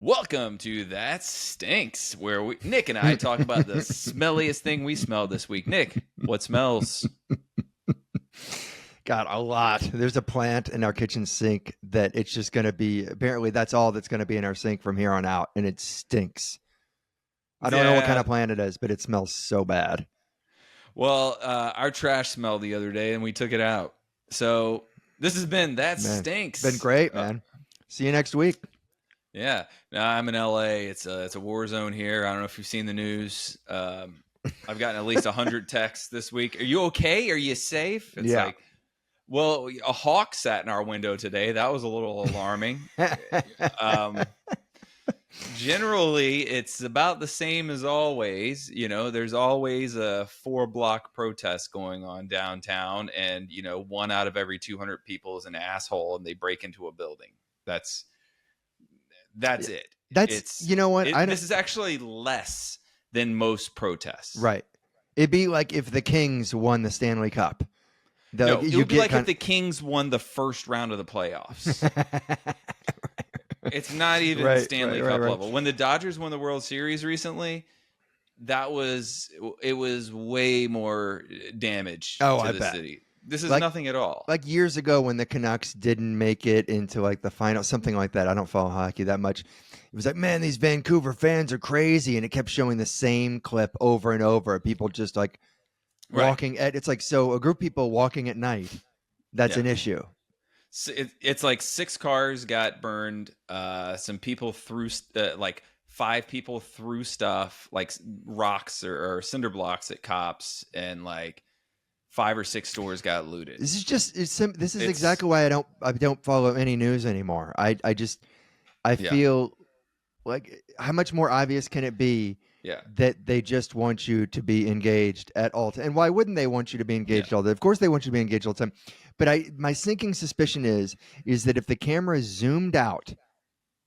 Welcome to That Stinks, where Nick and I talk about the smelliest thing we smelled this week. Nick, what smells? God, a lot. There's a plant in our kitchen sink that it's just going to be, apparently that's all that's going to be in our sink from here on out, and it stinks. I don't know what kind of plant it is, but it smells so bad. Well, our trash smelled the other day, and we took it out. So this has been That Stinks. Been great, man. See you next week. Yeah. Now, I'm in LA. It's a war zone here. I don't know if you've seen the news. I've gotten at least 100 texts this week. Are you okay? Are you safe? It's like, well, a hawk sat in our window today. That was a little alarming. Generally, it's about the same as always. You know, there's always a 4-block protest going on downtown, and, you know, 1 out of every 200 people is an asshole, and they break into a building. That's it. You know what? This is actually less than most protests. Right. It'd be like if the Kings won the Stanley Cup. It would be like if the Kings won the first round of the playoffs. It's not even the Stanley Cup level. When the Dodgers won the World Series recently, it was way more damage to the city. This is nothing at all. Like years ago when the Canucks didn't make it into like the final, something like that. I don't follow hockey that much. It was like, man, these Vancouver fans are crazy. And it kept showing the same clip over and over. People just like walking at, it's like, so a group of people walking at night, that's an issue. So it's like 6 cars got burned. Some people threw, like 5 people threw stuff like rocks or cinder blocks at cops, and like 5 or 6 stores got looted. This is exactly why I don't follow any news anymore. I feel like, how much more obvious can it be that they just want you to be engaged at all time? And why wouldn't they want you to be engaged all the time? Of course they want you to be engaged all the time. But my sinking suspicion is that if the camera is zoomed out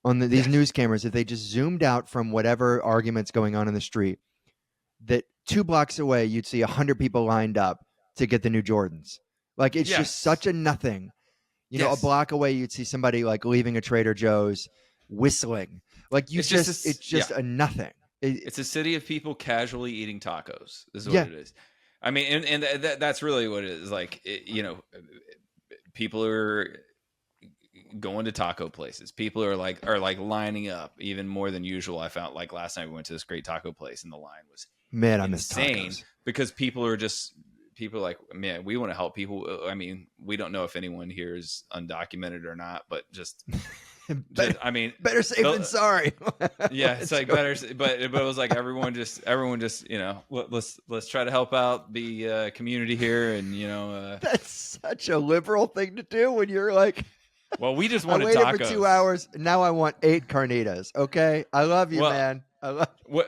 on these news cameras, if they just zoomed out from whatever argument's going on in the street, that 2 blocks away you'd see 100 people lined up to get the new Jordans. Like, it's just such a nothing. You know, a block away you'd see somebody like leaving a Trader Joe's whistling. Like, it's just a nothing. It's a city of people casually eating tacos. This is what it is. I mean, and that's really what it is. Like, people are going to taco places. People are like lining up even more than usual. I found, like, last night we went to this great taco place and the line was insane because people are like, man, we want to help people. I mean, we don't know if anyone here is undocumented or not, but just better safe than sorry. Yeah, it's like better, but it was like everyone just, you know, let's try to help out the community here, and you know, that's such a liberal thing to do when you're like, well, we just wanted I waited tacos for 2 hours. Now I want 8 carnitas. Okay, I love you, man. I love you.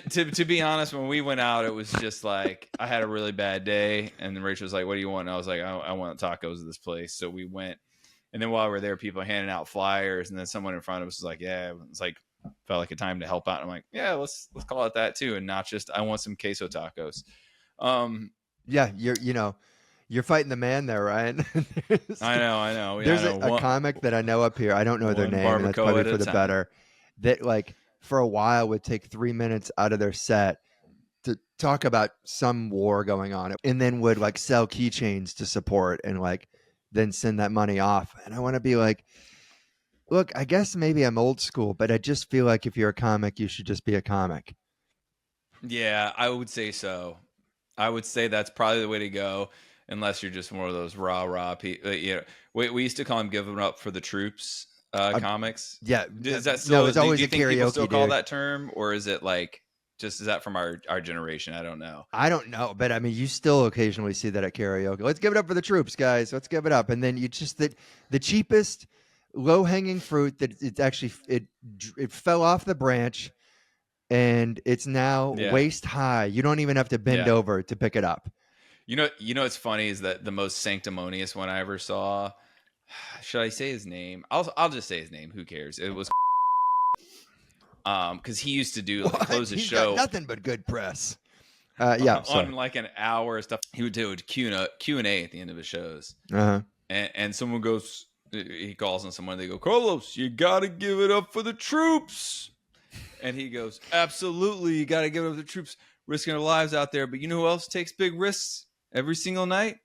To be honest, when we went out, it was just like, I had a really bad day, and then Rachel was like, "What do you want?" And I was like, I want tacos at this place. So we went. And then while we were there, people were handing out flyers, and then someone in front of us was like, "Yeah," it's like, felt like a time to help out. And I'm like, "Yeah, let's call it that too, and not just I want some queso tacos." Yeah, you're fighting the man there, Ryan. I know. There's a comic that I know up here. I don't know their name, and that's probably for the better. That, like, for a while would take 3 minutes out of their set to talk about some war going on, and then would like sell keychains to support and like then send that money off. And I want to be like, look, I guess maybe I'm old school, but I just feel like if you're a comic, you should just be a comic. Yeah, I would say so. I would say that's probably the way to go, unless you're just more of those rah people. You know, we used to call them "giving up for the troops" comics. Yeah, is that still? No, it's always do you a think karaoke. People still call dude. that term, or is it like? Just is that from our generation? I don't know. I don't know, but I mean, you still occasionally see that at karaoke. Let's give it up for the troops, guys. Let's give it up. And then you just the cheapest, low hanging fruit that it's actually it fell off the branch, and it's now waist high. You don't even have to bend over to pick it up. You know what's funny is that the most sanctimonious one I ever saw. Should I say his name? I'll just say his name. Who cares? It was. Because he used to close his show. Got nothing but good press. On like an hour of stuff. He would do Q&A at the end of his shows. Uh-huh. And someone goes, he calls on someone. They go, Carlos, you got to give it up for the troops. And he goes, absolutely, you got to give it up for the troops, risking their lives out there. But you know who else takes big risks every single night?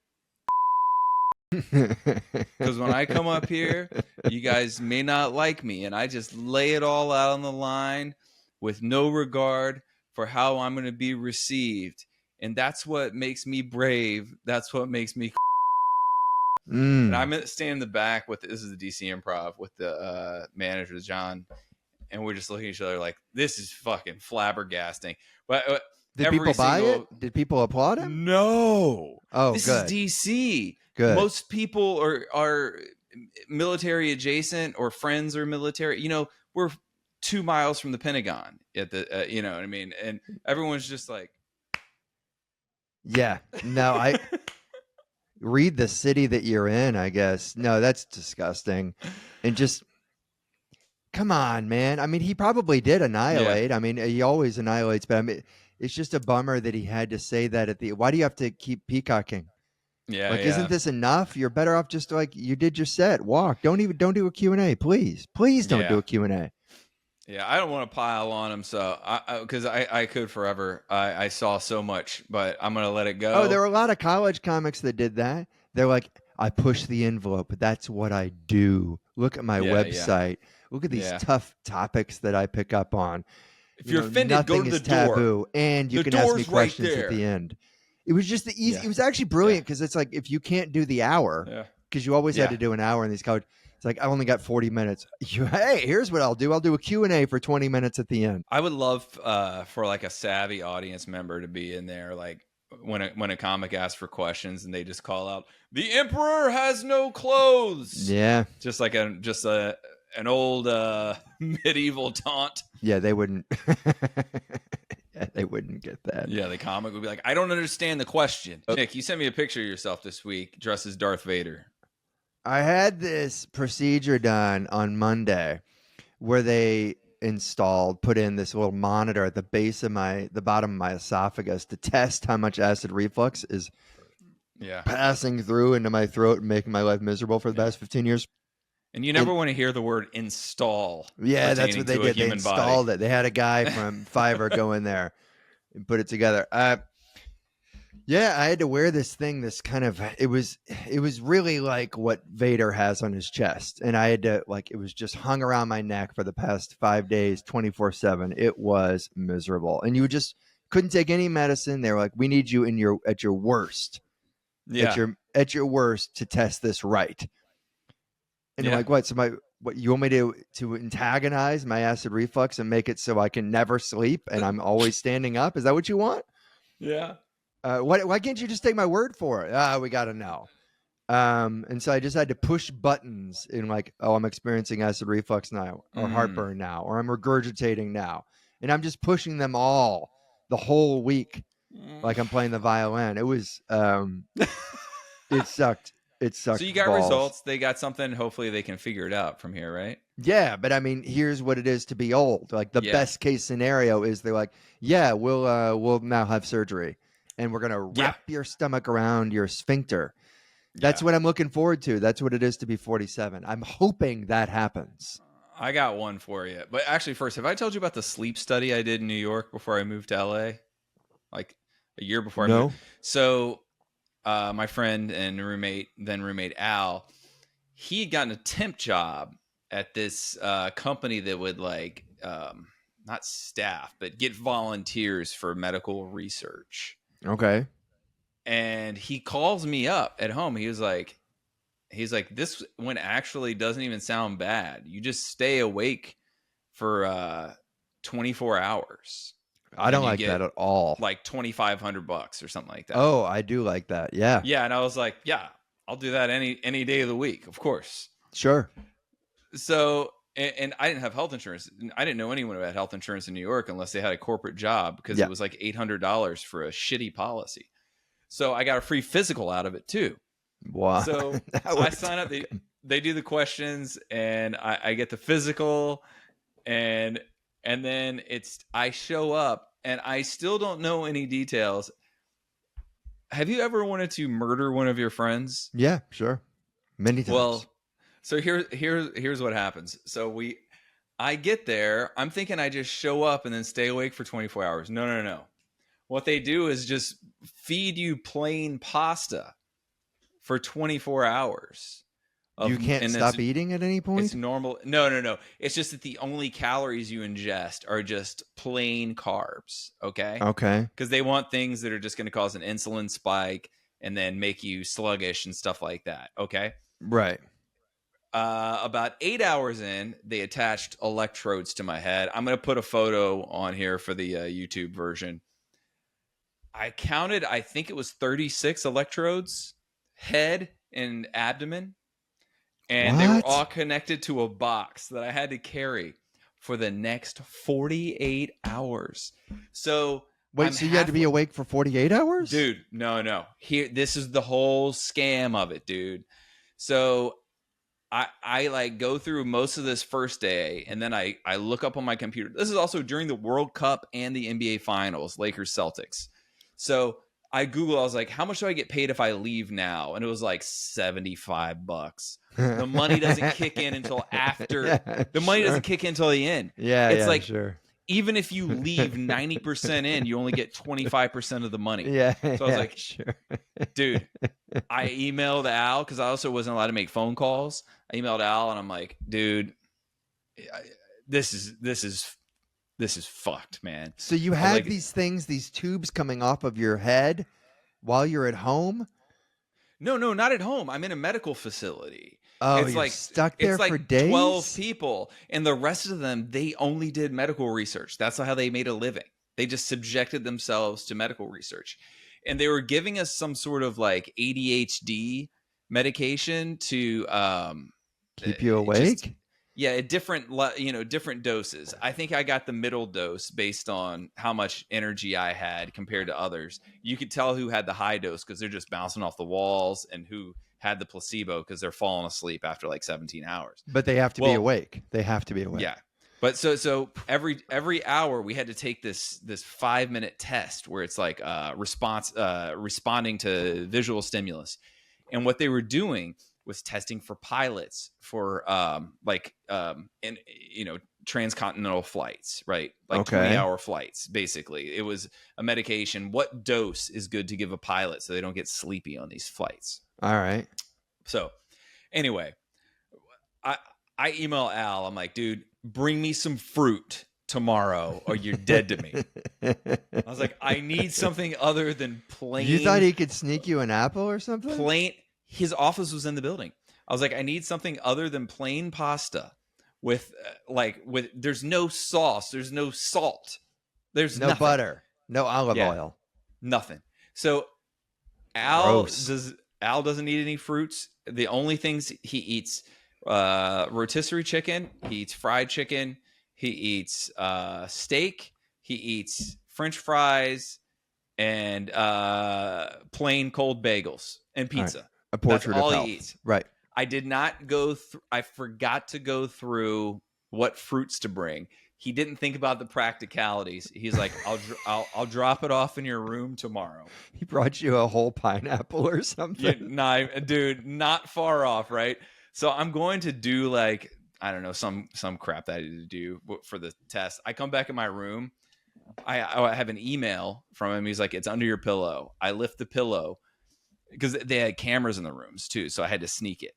Because when I come up here, you guys may not like me, and I just lay it all out on the line with no regard for how I'm going to be received. And that's what makes me brave. That's what makes me. And I'm standing in the back with, this is the DC Improv, with the manager, John, and we're just looking at each other like, this is fucking flabbergasting. But did people buy it? Did people applaud him? No. Oh, this good. is DC. Good. Most people are military adjacent or friends are military. You know, we're 2 miles from the Pentagon at the, you know what I mean? And everyone's just like, yeah, no, I read the city that you're in, I guess. No, that's disgusting. And just, come on, man. I mean, he probably did annihilate. Yeah. I mean, he always annihilates, but I mean, it's just a bummer that he had to say that at the, why do you have to keep peacocking? Yeah. Like, isn't this enough? You're better off just like, you did your set, walk. Don't do a Q&A, please. Please don't do a Q&A. Yeah, I don't want to pile on him, so because I could forever. I saw so much, but I'm gonna let it go. Oh, there were a lot of college comics that did that. They're like, I push the envelope. That's what I do. Look at my website. Look at these tough topics that I pick up on. If you're offended, go to the taboo, door. And you can ask me questions at the end. It was just the easy. Yeah. It was actually brilliant because it's like, if you can't do the hour, because you always had to do an hour in these college. It's like, I only got 40 minutes. Hey, here's what I'll do. I'll do a Q&A for 20 minutes at the end. I would love for like a savvy audience member to be in there, like when a comic asks for questions and they just call out, "The Emperor has no clothes." Yeah, just like an old medieval taunt. Yeah, they wouldn't. They wouldn't get that. Yeah, the comic would be like, "I don't understand the question." Nick, you sent me a picture of yourself this week dressed as Darth Vader. I had this procedure done on Monday where they put in this little monitor at the base of the bottom of my esophagus to test how much acid reflux is passing through into my throat and making my life miserable for the past 15 years. And you never want to hear the word install. Yeah, that's what they did. They installed it. They had a guy from Fiverr go in there and put it together. Yeah, I had to wear this thing, this kind of, it was really like what Vader has on his chest. And I had to, like, it was just hung around my neck for the past 5 days, 24/7. It was miserable. And you just couldn't take any medicine. They were like, we need you at your worst. Yeah. At your worst to test this right. And you're like, what? So what you want me to antagonize my acid reflux and make it so I can never sleep and I'm always standing up? Is that what you want? Yeah. Why can't you just take my word for it? We got to know. And so I just had to push buttons in like, oh, I'm experiencing acid reflux now, or heartburn now, or I'm regurgitating now. And I'm just pushing them all the whole week like I'm playing the violin. It was, it sucked. It sucked. So you got balls. Results. They got something. Hopefully they can figure it out from here, right? Yeah, but I mean, here's what it is to be old. Like the best case scenario is they're like, yeah, we'll now have surgery. And we're going to wrap your stomach around your sphincter. That's what I'm looking forward to. That's what it is to be 47. I'm hoping that happens. I got one for you. But actually, first, have I told you about the sleep study I did in New York before I moved to LA? Like a year before I moved. So my friend and roommate Al, he had gotten a temp job at this company that would like, not staff, but get volunteers for medical research. Okay. And he calls me up at home. He's like, this one actually doesn't even sound bad. You just stay awake for 24 hours. I don't like that at all. Like $2,500 or something like that. Oh, I do like that. Yeah. Yeah. And I was like, yeah, I'll do that any day of the week. Of course. Sure. So, and I didn't have health insurance. I didn't know anyone who had health insurance in New York unless they had a corporate job because it was like $800 for a shitty policy. So I got a free physical out of it too. Wow. So I sign up. They do the questions and I get the physical and then I show up and I still don't know any details. Have you ever wanted to murder one of your friends? Yeah, sure. Many times. Well, So here's what happens. So I get there. I'm thinking I just show up and then stay awake for 24 hours. No. What they do is just feed you plain pasta for 24 hours. You can't stop eating at any point? It's normal. No. It's just that the only calories you ingest are just plain carbs. Okay. Because they want things that are just going to cause an insulin spike and then make you sluggish and stuff like that. Okay. Right. About 8 hours in, they attached electrodes to my head. I'm going to put a photo on here for the YouTube version. I counted, I think it was 36 electrodes, head and abdomen. And they were all connected to a box that I had to carry for the next 48 hours. So wait, so you had to be awake for 48 hours? Dude, no. This is the whole scam of it, dude. So I like go through most of this first day, and then I look up on my computer. This is also during the World Cup and the NBA Finals, Lakers Celtics. So I Google, I was like, how much do I get paid if I leave now? And it was like $75. The money doesn't kick in until after. The money doesn't kick in until the end. It's like, sure. Even if you leave 90% in, you only get 25% of the money. So I was like, sure. Dude, I emailed Al because I also wasn't allowed to make phone calls. I emailed Al and I'm like, dude, this is fucked, man. So you had these things, these tubes coming off of your head while you're at home? No, not at home. I'm in a medical facility. Oh, it's you're stuck there for days? 12 people. And the rest of them, they only did medical research. That's how they made a living. They just subjected themselves to medical research. And they were giving us some sort of like ADHD medication to keep you awake? Different doses. I think I got the middle dose based on how much energy I had compared to others. You could tell who had the high dose because they're just bouncing off the walls, and who had the placebo because they're falling asleep after like 17 hours. But they have to be awake. They have to be awake. Yeah. But so every hour we had to take this 5-minute test where it's like responding to visual stimulus. And what they were doing was testing for pilots for transcontinental flights, right? Like 20-hour flights, basically. It was a medication. What dose is good to give a pilot so they don't get sleepy on these flights? All right. So anyway, I email Al. I'm like, dude, bring me some fruit tomorrow or you're dead to me. I was like, I need something other than plain. You thought he could sneak you an apple or something? Plain. His office was in the building. I was like, I need something other than plain pasta with there's no sauce. There's no salt. There's no nothing. Butter. No olive oil. Nothing. So Al doesn't eat any fruits. The only things he eats, rotisserie chicken. He eats fried chicken. He eats steak. He eats French fries and plain cold bagels and pizza. Right. A portrait That's all of health. He eats. Right. I did not go through. I forgot to go through what fruits to bring. He didn't think about the practicalities. He's like, I'll drop it off in your room tomorrow. He brought you a whole pineapple or something. Dude, not far off, right? So I'm going to do like, I don't know, some crap that I need to do for the test. I come back in my room. I have an email from him. He's like, it's under your pillow. I lift the pillow because they had cameras in the rooms too, so I had to sneak it.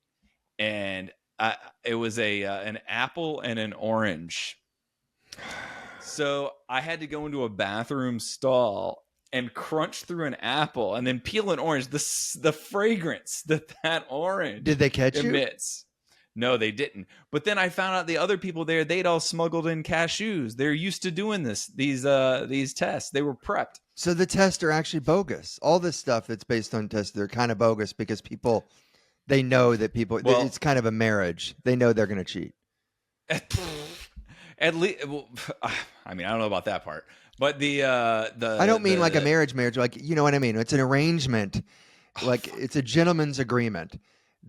And it was an apple and an orange. So I had to go into a bathroom stall and crunch through an apple and then peel an orange. The fragrance that orange did they catch emits. No, they didn't. But then I found out the other people there, they'd all smuggled in cashews. They're used to doing these tests. They were prepped. So the tests are actually bogus. All this stuff that's based on tests, they're kind of bogus because people, they know that people, it's kind of a marriage. They know they're going to cheat. At least, I mean, I don't know about that part, but I don't mean like a marriage, like, you know what I mean? It's an arrangement. Like it's a gentleman's agreement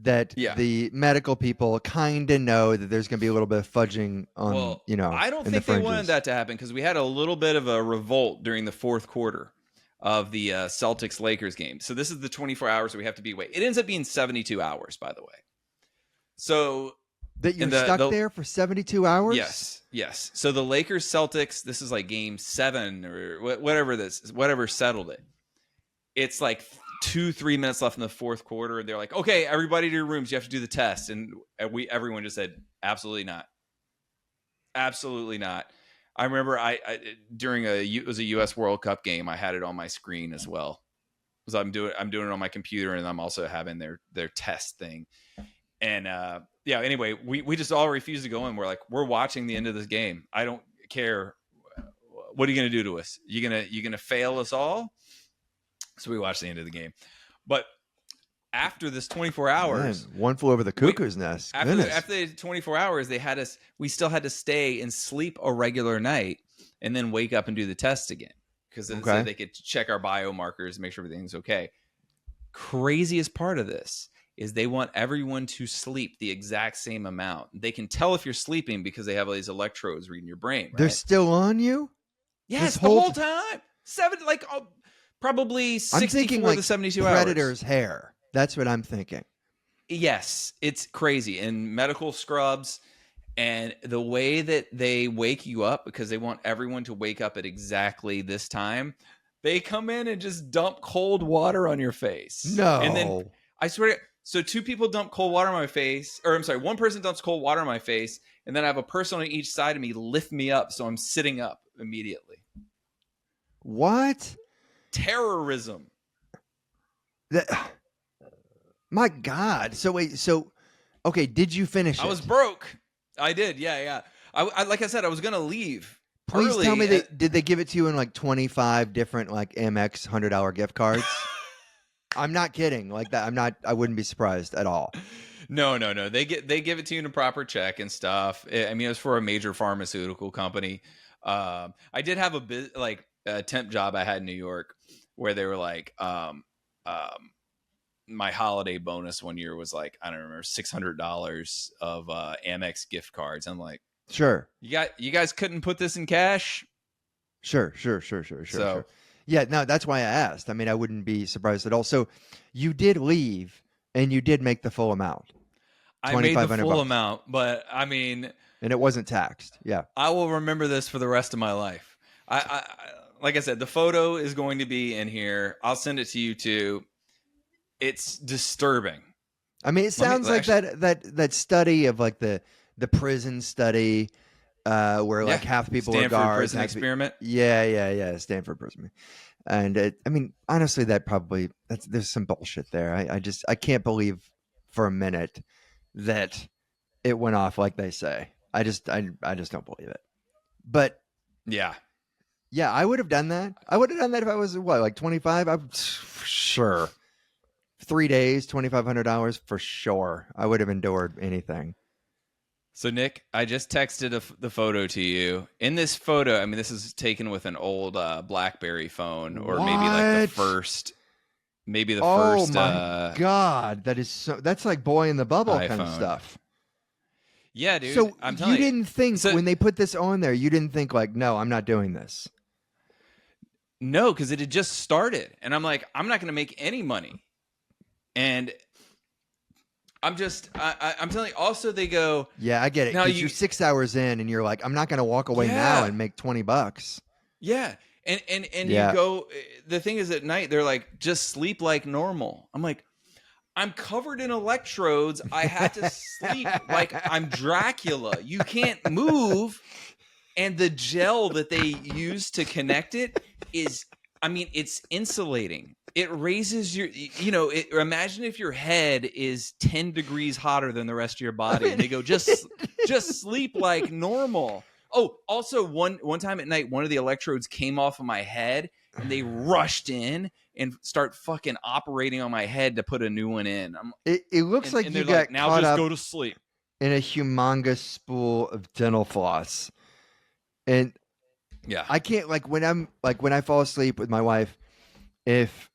that the medical people kind of know that there's going to be a little bit of fudging on, I don't think they wanted that to happen because we had a little bit of a revolt during the fourth quarter of the Celtics-Lakers game. So this is the 24 hours we have to be awake. It ends up being 72 hours, by the way. So that you're stuck there for 72 hours? Yes. So the Lakers Celtics, this is like game 7 or whatever settled it. It's like 2-3 minutes left in the fourth quarter. And they're like, okay, everybody to your rooms. You have to do the test. And everyone just said, absolutely not. Absolutely not. I remember it was a U.S. World Cup game. I had it on my screen as well. So I'm doing it on my computer, and I'm also having their test thing. And anyway, we just all refused to go in. We're like, we're watching the end of this game. I don't care. What are you going to do to us? You gonna fail us all? So we watched the end of the game. But after this 24 hours, man, one flew over the cuckoo's nest. After the 24 hours, we still had to stay and sleep a regular night, and then wake up and do the test again because so they could check our biomarkers and make sure everything's okay. Craziest part of this is they want everyone to sleep the exact same amount. They can tell if you're sleeping because they have all these electrodes reading your brain. Right? They're still on you? Yes, the whole time. Probably 64 to 72 hours. Predator's hair. That's what I'm thinking. Yes, it's crazy. And medical scrubs and the way that they wake you up because they want everyone to wake up at exactly this time. They come in and just dump cold water on your face. No. And then I swear, so 2 people dump cold water on my face, or I'm sorry, 1 person dumps cold water on my face, and then I have a person on each side of me lift me up, so I'm sitting up immediately. What? Terrorism. My God. So wait, okay, did you finish it? I was broke. I did, yeah. I like I said, I was going to leave. Please tell me did they give it to you in like 25 different like Amex $100 gift cards? I'm not kidding. Like that, I wouldn't be surprised at all. No. They give it to you in a proper check and stuff. I mean, it was for a major pharmaceutical company. I did have a temp job I had in New York where they were like, my holiday bonus one year was like, I don't remember, $600 of Amex gift cards. I'm like, sure. You guys couldn't put this in cash? Sure. Sure. Yeah, no, that's why I asked. I mean, I wouldn't be surprised at all. So you did leave and you did make the full amount. I made the full amount, but I mean, and it wasn't taxed. Yeah. I will remember this for the rest of my life. I like I said, the photo is going to be in here. I'll send it to you too. It's disturbing. I mean, it sounds like that study of like the prison study where like half the people Stanford are guards. Prison experiment. Yeah. Stanford prison. And I mean, honestly, there's some bullshit there. I can't believe for a minute that it went off like they say. I just don't believe it. But yeah, I would have done that. I would have done that if I was like 25. I'm sure. 3 days, $2,500 for sure. I would have endured anything. So Nick, I just texted the photo to you. In this photo, I mean, this is taken with an old BlackBerry phone, or maybe like the first. Oh my God, that's like Boy in the Bubble iPhone. Kind of stuff. Yeah, dude. So you didn't think when they put this on there, you didn't think like, no, I'm not doing this. No, because it had just started, and I'm like, I'm not going to make any money. And I'm telling you, also they go, yeah, I get it. Now you're 6 hours in and you're like, I'm not going to walk away now and make $20. Yeah. And you go, the thing is at night, they're like, just sleep like normal. I'm like, I'm covered in electrodes. I have to sleep like I'm Dracula. You can't move. And the gel that they use to connect it it's insulating. It raises imagine if your head is 10 degrees hotter than the rest of your body. And they go, just sleep like normal. Oh, also one time at night, one of the electrodes came off of my head and they rushed in and start fucking operating on my head to put a new one in. It looks like you got now caught just up go to sleep in a humongous spool of dental floss. And yeah, I can't when I fall asleep with my wife, if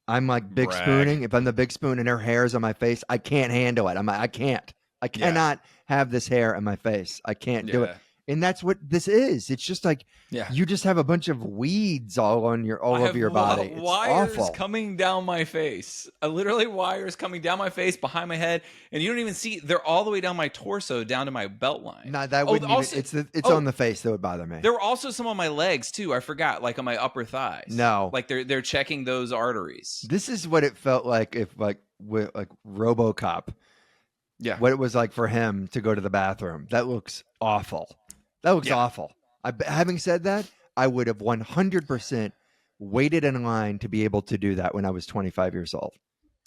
I'm like big spooning, if I'm the big spoon and her hair's on my face, I can't handle it. I cannot have this hair on my face. I can't do it. And that's what this is. It's just like Yeah. you just have a bunch of weeds all over your body. It's wires awful. coming down my face. Literally wires coming down my face, behind my head, and you don't even see. They're all the way down my torso, down to my belt line. No, that wouldn't also, even. It's on the face that would bother me. There were also some on my legs too. I forgot, like on my upper thighs. No, like they're checking those arteries. This is what it felt like if with RoboCop. Yeah, what it was like for him to go to the bathroom. That looks awful. That looks awful. Having said that, I would have 100% waited in line to be able to do that when I was 25 years old.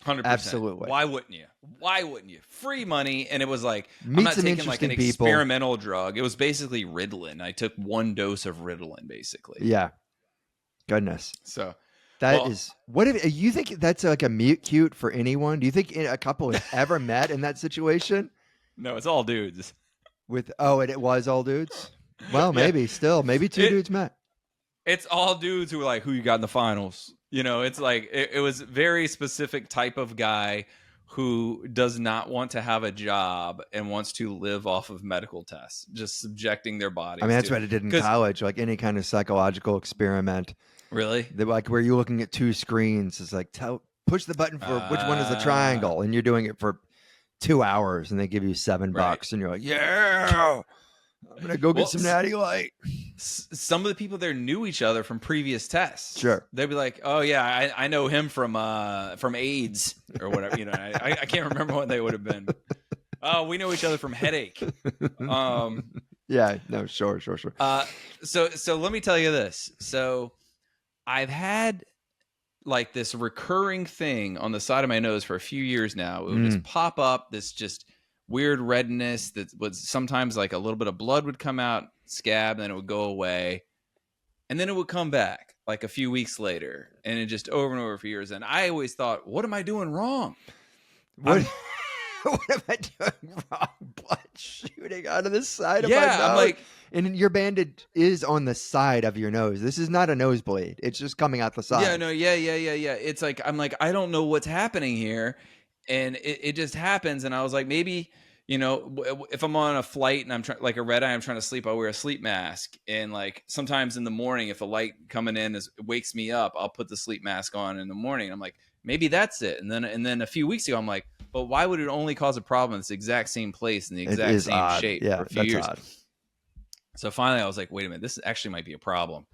100%. Absolutely. Why wouldn't you? Why wouldn't you? Free money, and it was like I'm not taking like an experimental drug. It was basically Ritalin. I took 1 dose of Ritalin, basically. Yeah. Goodness. So that is what if you think that's like a meet cute for anyone? Do you think a couple has ever met in that situation? No, it's all dudes. It was all dudes. Well, maybe still, maybe two dudes met. It's all dudes who were like, who you got in the finals? You know, it's like it was very specific type of guy who does not want to have a job and wants to live off of medical tests, just subjecting their bodies. I mean, that's what I did in college, like any kind of psychological experiment. Really? Like where you're looking at 2 screens, it's like push the button for which one is the triangle, and you're doing it for 2 hours, and they give you $7, and you're like, yeah, I'm gonna go get some Natty Light. Some of the people there knew each other from previous tests. Sure, they'd be like, "Oh yeah, I know him from AIDS or whatever." You know, I can't remember what they would have been. Oh, we know each other from headache. Yeah, no, sure. So let me tell you this. So I've had like this recurring thing on the side of my nose for a few years now. It would just pop up, this just weird redness that was sometimes like a little bit of blood would come out, scab, and then it would go away. And then it would come back like a few weeks later, and it just over and over for years. And I always thought, what am I doing wrong? What am I doing wrong? Blood shooting out of the side of my nose. I'm like, and your bandage is on the side of your nose. This is not a nosebleed. It's just coming out the side. Yeah. It's like, I'm like, I don't know what's happening here. And it just happens. And I was like, maybe, you know, if I'm on a flight and I'm trying, like a red eye, I'm trying to sleep, I wear a sleep mask. And like sometimes in the morning, if a light coming in wakes me up, I'll put the sleep mask on in the morning. I'm like, maybe that's it. And then a few weeks ago, I'm like, but why would it only cause a problem in this exact same place in the exact same shape for a few years? Odd. So finally I was like, wait a minute, this actually might be a problem.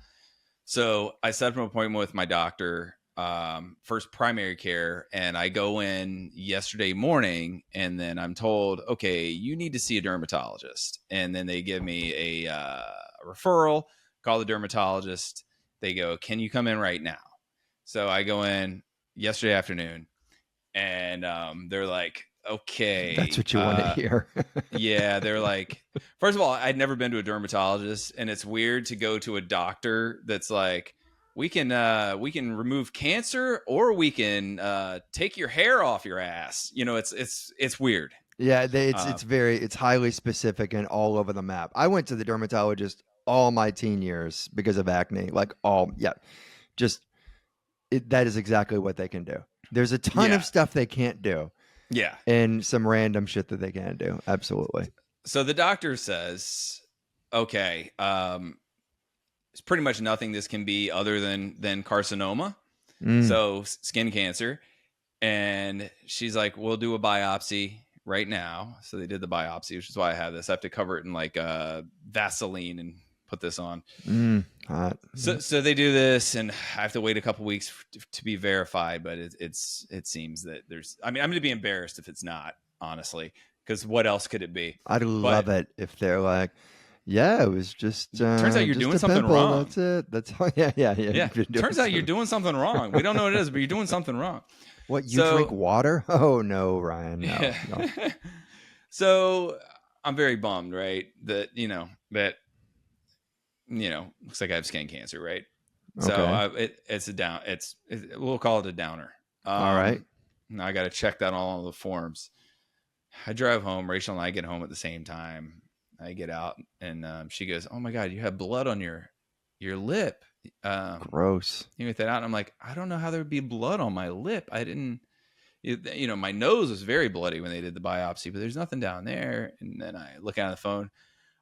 So I set up an appointment with my doctor, first primary care, and I go in yesterday morning, and then I'm told, okay, you need to see a dermatologist. And then they give me a referral, call the dermatologist. They go, can you come in right now? So I go in yesterday afternoon, and they're like, okay, that's what you want to hear. Yeah, they're like, first of all, I'd never been to a dermatologist, and it's weird to go to a doctor that's like, we can remove cancer, or we can take your hair off your ass. You know, it's weird. Yeah, it's highly specific and all over the map. I went to the dermatologist all my teen years because of acne. That is exactly what they can do. There's a ton of stuff they can't do. Yeah. And some random shit that they can't do. Absolutely. So the doctor says, okay, it's pretty much nothing this can be other than carcinoma. So skin cancer. And she's like, we'll do a biopsy right now. So they did the biopsy, which is why I have this. I have to cover it in like Vaseline and put this on. Hot. So they do this, and I have to wait a couple weeks to be verified. But it seems that I'm going to be embarrassed if it's not, honestly, because what else could it be? I'd love it if they're like, yeah, it was just. Turns out you're doing something pimple. wrong. That's it. That's all. Yeah. Turns out you're doing something wrong. We don't know what it is, but you're doing something wrong. What, you drink water? Oh no, Ryan. No. So I'm very bummed, right? That looks like I have skin cancer, right? So it's a down. We'll call it a downer. All right. Now I got to check that all on the forms. I drive home. Rachel and I get home at the same time. I get out, and she goes, "Oh my God, you have blood on your lip." Gross. You get that out, and I'm like, I don't know how there would be blood on my lip. I didn't. My nose was very bloody when they did the biopsy, but there's nothing down there. And then I look at the phone.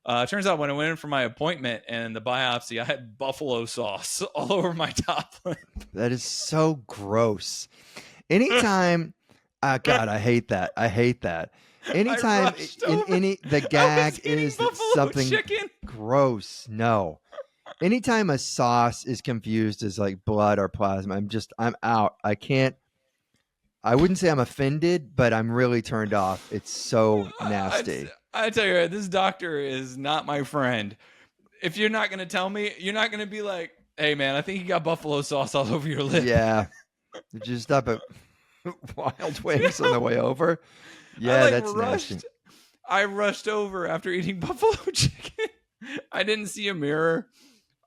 Turns out when I went in for my appointment and the biopsy, I had buffalo sauce all over my top lip. That is so gross. Anytime, God, I hate that. I hate that. Anytime the gag is something chicken. Gross. No. Anytime a sauce is confused as like blood or plasma, I'm out. I wouldn't say I'm offended, but I'm really turned off. It's so nasty. I tell you, this doctor is not my friend. If you're not going to tell me, you're not going to be like, hey, man, I think you got buffalo sauce all over your lip. Yeah. Did you stop at Wild Wings on the way over? Yeah, that's nasty. I rushed over after eating buffalo chicken. I didn't see a mirror.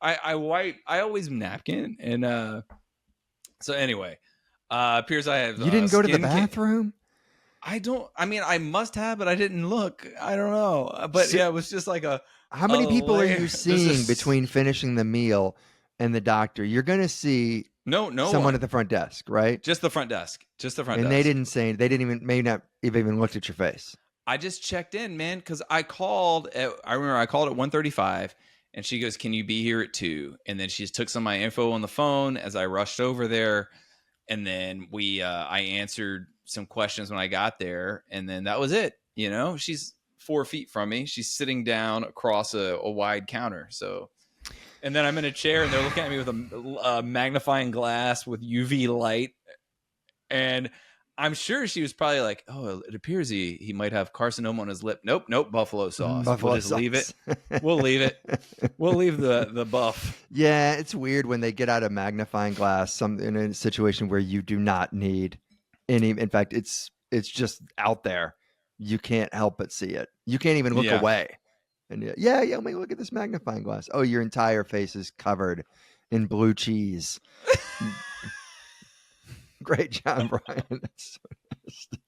I always napkin. And so anyway, appears I have. You didn't go to the bathroom? I must have, but I didn't look. I don't know. But yeah, it was just like how many people are you seeing between finishing the meal and the doctor? You're going to see someone at the front desk, right? Just the front desk. And they didn't say, may not have even looked at your face. I just checked in, man, because I remember I called at 1:35 and she goes, can you be here at 2? And then she just took some of my info on the phone as I rushed over there. And then I answered some questions when I got there, and then that was it. You know, she's 4 feet from me. She's sitting down across a wide counter. So, and then I'm in a chair, and they're looking at me with a magnifying glass with UV light, and I'm sure she was probably like, "Oh, it appears he might have carcinoma on his lip." Nope, buffalo sauce. We'll just leave it. We'll leave it. We'll leave the buff. Yeah, it's weird when they get out a magnifying glass in a situation where you do not need any. In fact, it's just out there. You can't help but see it. You can't even look away. And yeah, let me look at this magnifying glass. Oh, your entire face is covered in blue cheese. Great job, Brian. That's so nasty.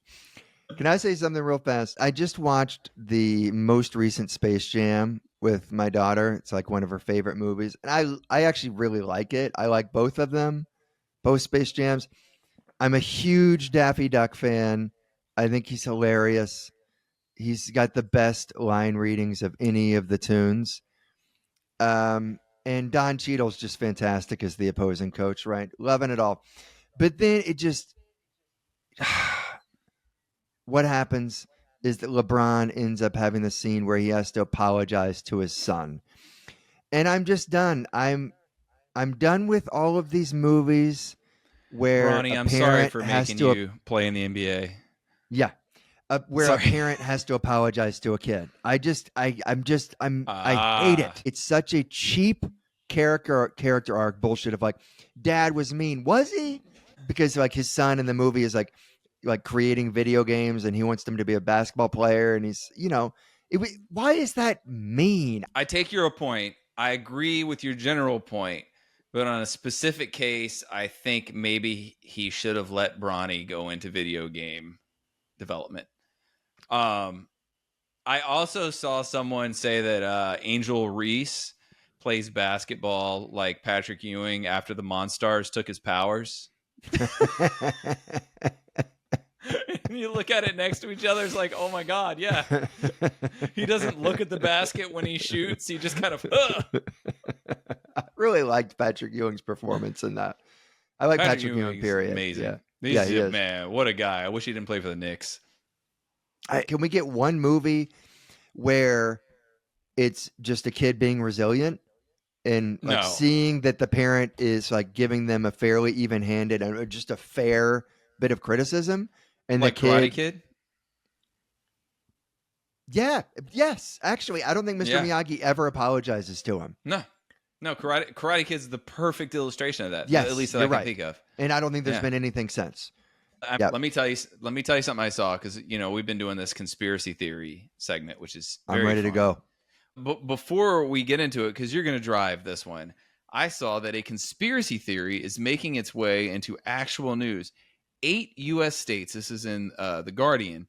Can I say something real fast? I just watched the most recent Space Jam with my daughter. It's like one of her favorite movies. And I actually really like it. I like both of them, both Space Jams. I'm a huge Daffy Duck fan. I think he's hilarious. He's got the best line readings of any of the tunes. And Don Cheadle's just fantastic as the opposing coach, right? Loving it all. But then it just, what happens is that LeBron ends up having the scene where he has to apologize to his son. And I'm just done. I'm done with all of these movies where Ronnie, I'm sorry for making you play in the NBA. Yeah. Where a parent has to apologize to a kid. I hate it. It's such a cheap character arc bullshit of like, dad was mean. Was he? Because like his son in the movie is like creating video games and he wants them to be a basketball player and he's, why is that mean? I take your point. I agree with your general point, but on a specific case, I think maybe he should have let Bronny go into video game development. I also saw someone say that Angel Reese plays basketball like Patrick Ewing after the Monstars took his powers. And you look at it next to each other, it's like, oh my God, yeah. He doesn't look at the basket when he shoots. He just kind of. I really liked Patrick Ewing's performance in that. I like Patrick Ewing, period. Amazing. Yeah. He is. Man, what a guy. I wish he didn't play for the Knicks. Can we get one movie where it's just a kid being resilient? And like seeing that the parent is like giving them a fairly even-handed and just a fair bit of criticism, and like the kid, Karate Kid. Yeah, yes, actually, I don't think Mr. Miyagi ever apologizes to him. No, Karate Kid's the perfect illustration of that. Yes, at least that I can think of. And I don't think there's been anything since. Let me tell you something I saw, because we've been doing this conspiracy theory segment, which is very I'm ready to go. But before we get into it, because you're going to drive this one, I saw that a conspiracy theory is making its way into actual news. 8 U.S. states, this is in The Guardian,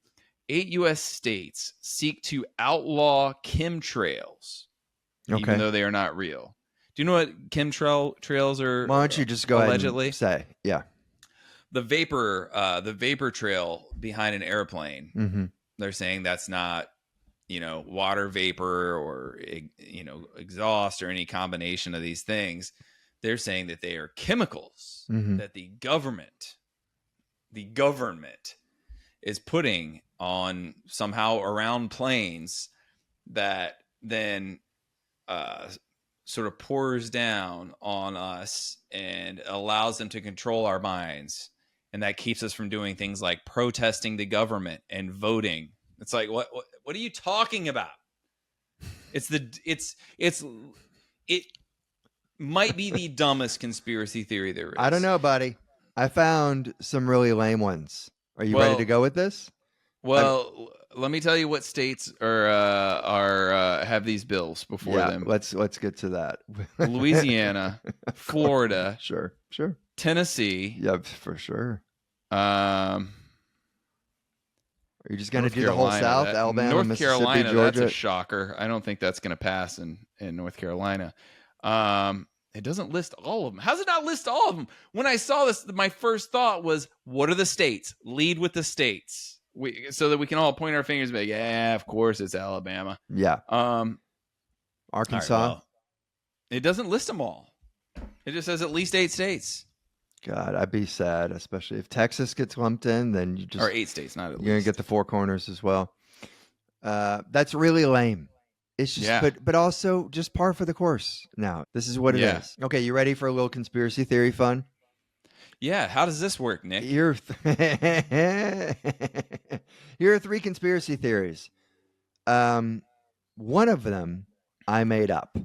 8 U.S. states seek to outlaw chemtrails, even though they are not real. Do you know what chemtrails are? Why don't you just go allegedly ahead and say, yeah. The vapor trail behind an airplane. Mm-hmm. They're saying that's not water vapor or, exhaust or any combination of these things. They're saying that they are chemicals that the government is putting on somehow around planes that then sort of pours down on us and allows them to control our minds. And that keeps us from doing things like protesting the government and voting. It's like, what are you talking about? It might be the dumbest conspiracy theory there is. I don't know, buddy. I found some really lame ones. Are you ready to go with this? Well, let me tell you what states are have these bills before them. Let's get to that. Louisiana, Florida, sure, Tennessee. Yep, for sure. Are you just going to do the whole South? Alabama, North Mississippi, Carolina, Georgia? That's a shocker. I don't think that's going to pass in North Carolina. It doesn't list all of them. How's it not list all of them? When I saw this, my first thought was, what are the states? Lead with the states. So that we can all point our fingers and be like, yeah, of course it's Alabama. Yeah. Arkansas. Right, well, it doesn't list them all. It just says at least 8 states. God, I'd be sad, especially if Texas gets lumped in. Then you just or 8 states, not at least. You're gonna get the 4 corners as well. That's really lame. It's just, but also just par for the course. Now, this is what it is. Okay, you ready for a little conspiracy theory fun? Yeah. How does this work, Nick? Here are 3 conspiracy theories. One of them I made up.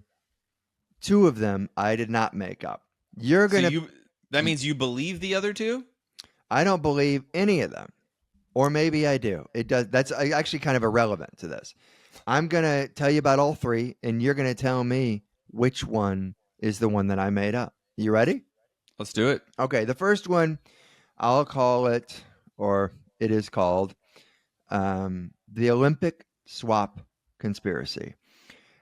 2 of them I did not make up. You're gonna. That means you believe the other 2? I don't believe any of them, or maybe I do. It does. That's actually kind of irrelevant to this. I'm gonna tell you about all 3, and you're gonna tell me which one is the one that I made up. You ready? Let's do it. Okay, the first one, I'll call it, or it is called, the Olympic swap conspiracy.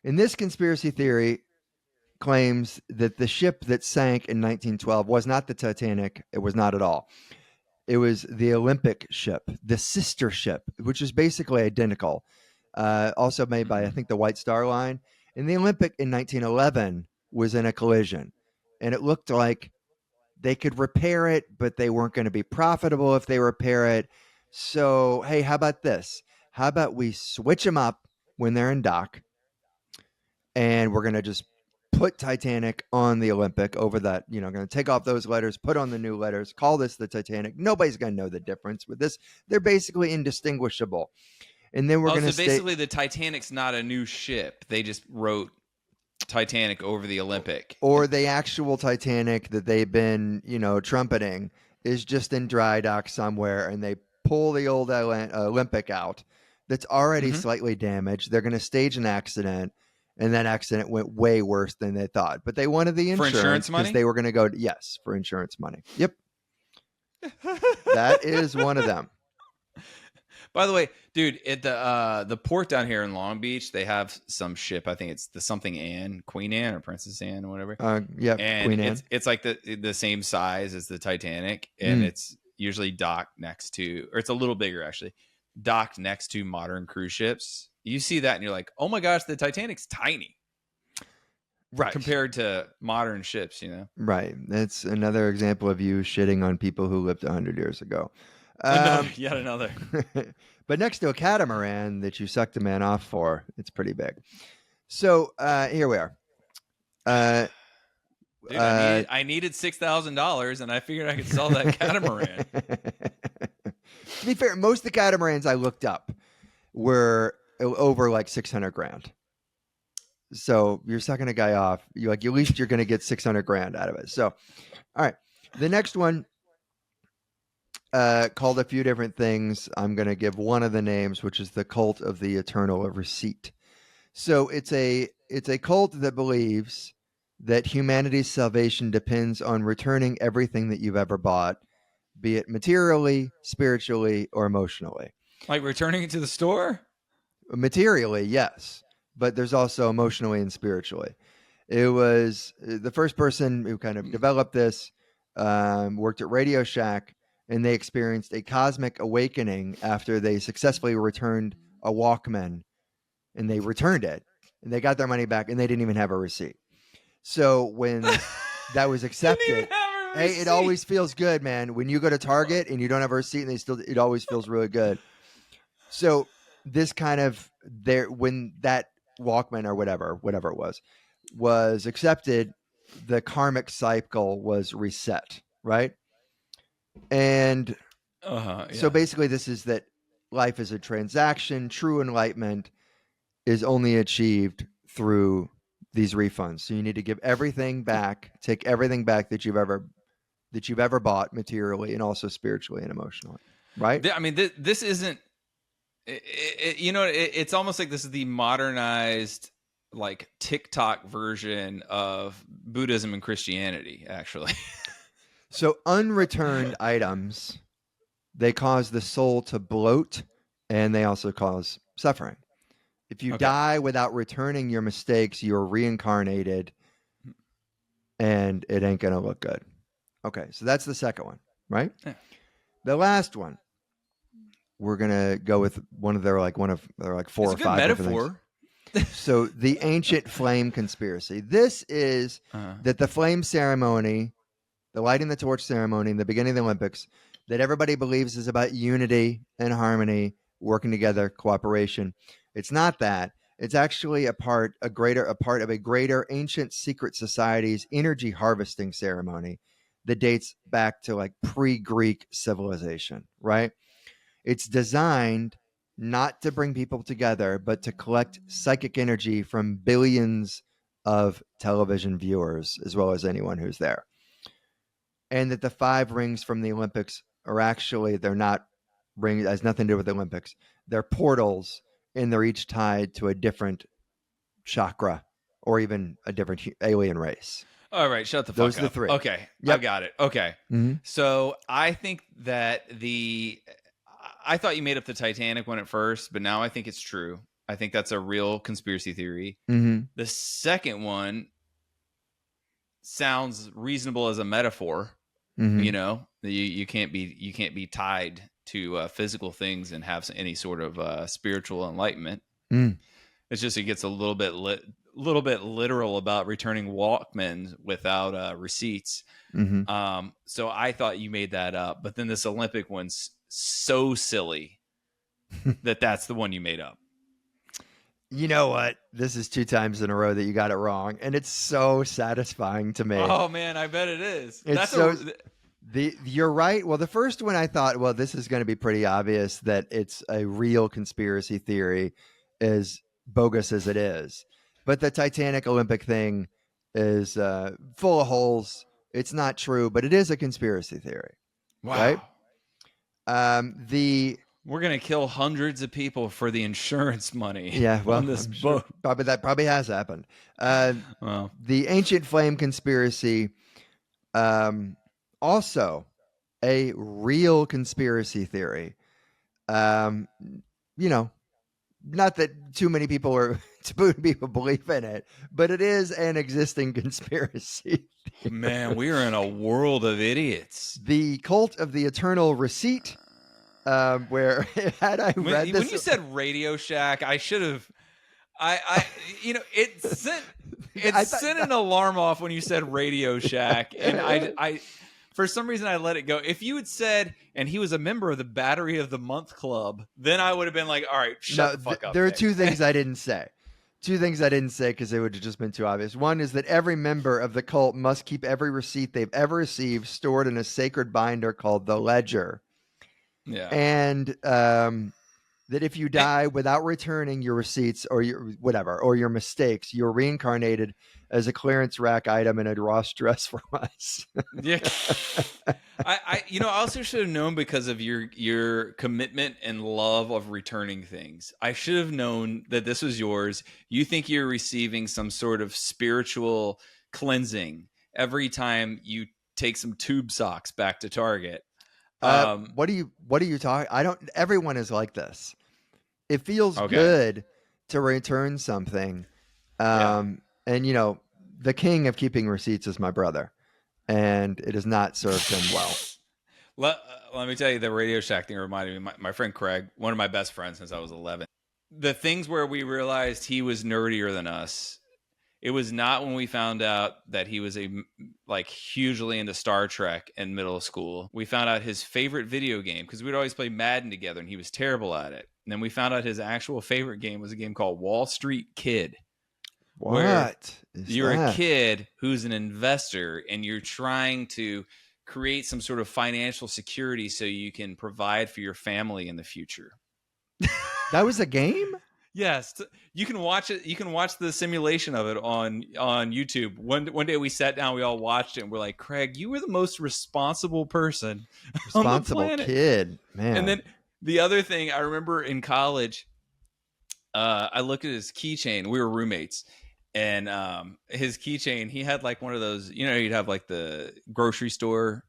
And this conspiracy theory claims that the ship that sank in 1912 was not the Titanic. It was not at all. It was the Olympic ship, the sister ship, which is basically identical. Also made by, I think, the White Star Line. And the Olympic in 1911 was in a collision. And it looked like they could repair it, but they weren't going to be profitable if they repair it. So, hey, how about this? How about we switch them up when they're in dock, and we're going to just put Titanic on the Olympic over that, going to take off those letters, put on the new letters, call this the Titanic. Nobody's going to know the difference with this. They're basically indistinguishable. And then we're going to basically the Titanic's not a new ship. They just wrote Titanic over the Olympic. Or the actual Titanic that they've been, trumpeting is just in dry dock somewhere, and they pull the old Olympic out that's already slightly damaged. They're going to stage an accident, and that accident went way worse than they thought. But they wanted the insurance money? Because they were going to go, yes, for insurance money. Yep. That is one of them. By the way, dude, at the port down here in Long Beach, they have some ship. I think it's the something Anne, Queen Anne or Princess Anne or whatever. Yeah, and Queen Anne. It's like the same size as the Titanic, and it's usually docked next to, or it's a little bigger actually, docked next to modern cruise ships. You see that and you're like, oh my gosh, the Titanic's tiny. Right. Compared to modern ships, Right. That's another example of you shitting on people who lived 100 years ago. Yet another. But next to a catamaran that you sucked a man off for, it's pretty big. So here we are. Dude, I needed $6,000, and I figured I could sell that catamaran. To be fair, most of the catamarans I looked up were over like $600,000. So you're sucking a guy off. At least you're going to get $600,000 out of it. So, all right, the next one. Called a few different things. I'm going to give one of the names, which is the cult of the eternal receipt. So it's a cult that believes that humanity's salvation depends on returning everything that you've ever bought, be it materially, spiritually, or emotionally. Like returning it to the store? Materially, yes. But there's also emotionally and spiritually. It was the first person who kind of developed this, worked at Radio Shack, and they experienced a cosmic awakening after they successfully returned a Walkman and they returned it, and they got their money back, and they didn't even have a receipt. So when that was accepted, hey, it always feels good, man. When you go to Target and you don't have a receipt, and it always feels really good. So this kind of when that Walkman or whatever it was accepted, the karmic cycle was reset, right? And so basically this is that life is a transaction. True enlightenment is only achieved through these refunds. So you need to give everything back, take everything back that you've ever bought materially and also spiritually and emotionally, right? I mean, this isn't, it's almost like this is the modernized, like, TikTok version of Buddhism and Christianity, actually. So unreturned items, they cause the soul to bloat, and they also cause suffering. If you die without returning your mistakes, you're reincarnated, and it ain't going to look good. Okay, so that's the second one, right? Yeah. The last one, we're going to go with one of their 4 or 5 metaphor. So the ancient flame conspiracy. This is that the flame ceremony, the lighting the torch ceremony in the beginning of the Olympics, that everybody believes is about unity and harmony, working together, cooperation. It's not that. It's actually a part of a greater ancient secret society's energy harvesting ceremony that dates back to like pre-Greek civilization, right? It's designed not to bring people together, but to collect psychic energy from billions of television viewers, as well as anyone who's there. And that the 5 rings from the Olympics are actually, they're not rings, has nothing to do with the Olympics. They're portals, and they're each tied to a different chakra or even a different alien race. All right, shut the fuck Those up. Those are the 3. Okay, yep. I got it. Okay. Mm-hmm. So I think that I thought you made up the Titanic one at first, but now I think it's true. I think that's a real conspiracy theory. Mm-hmm. The second one sounds reasonable as a metaphor. Mm-hmm. You know, you can't be tied to physical things and have any sort of spiritual enlightenment. Mm. It's just it gets a little bit literal about returning Walkmans without receipts. Mm-hmm. So I thought you made that up, but then this Olympic one's so silly that's the one you made up. You know what? This is 2 times in a row that you got it wrong, and it's so satisfying to me. Oh man, I bet it is. You're right. Well, the first one I thought, well, this is going to be pretty obvious that it's a real conspiracy theory, as bogus as it is. But the Titanic Olympic thing is full of holes. It's not true, but it is a conspiracy theory. Wow. Right? We're going to kill hundreds of people for the insurance money. Yeah, well, on this boat. Sure. That probably has happened. The ancient flame conspiracy, also a real conspiracy theory. Not that too many people believe in it, but it is an existing conspiracy theory. Man, we are in a world of idiots. The cult of the eternal receipt. Where had I read this, when you said Radio Shack, I should have. It sent an alarm off when you said Radio Shack, and I for some reason I let it go. If you had said, and he was a member of the Battery of the Month Club, then I would have been like, all right, shut the fuck up. There are 2 things I didn't say. 2 things I didn't say because it would have just been too obvious. One is that every member of the cult must keep every receipt they've ever received stored in a sacred binder called the Ledger. Yeah. And that if you die without returning your receipts or your mistakes, you're reincarnated as a clearance rack item in a Ross dress for less. Yeah. I also should have known because of your commitment and love of returning things. I should have known that this was yours. You think you're receiving some sort of spiritual cleansing every time you take some tube socks back to Target. What are you talking? Everyone is like this. It feels good to return something. And the king of keeping receipts is my brother, and it has not served him well. Let me tell you, the Radio Shack thing reminded me. My friend Craig, one of my best friends since I was 11. the things where we realized he was nerdier than us. It was not when we found out that he was hugely into Star Trek in middle school. We found out his favorite video game, because we'd always play Madden together and he was terrible at it. And then we found out his actual favorite game was a game called Wall Street Kid. What? You're a kid who's an investor and you're trying to create some sort of financial security so you can provide for your family in the future. That was a game? Yes, you can watch it. You can watch the simulation of it on YouTube. One day we sat down, we all watched it, and we're like, Craig, you were the most responsible person on the planet. Kid, man. And then the other thing I remember in college, I looked at his keychain. We were roommates, and his keychain, he had like one of those. You'd have like the grocery store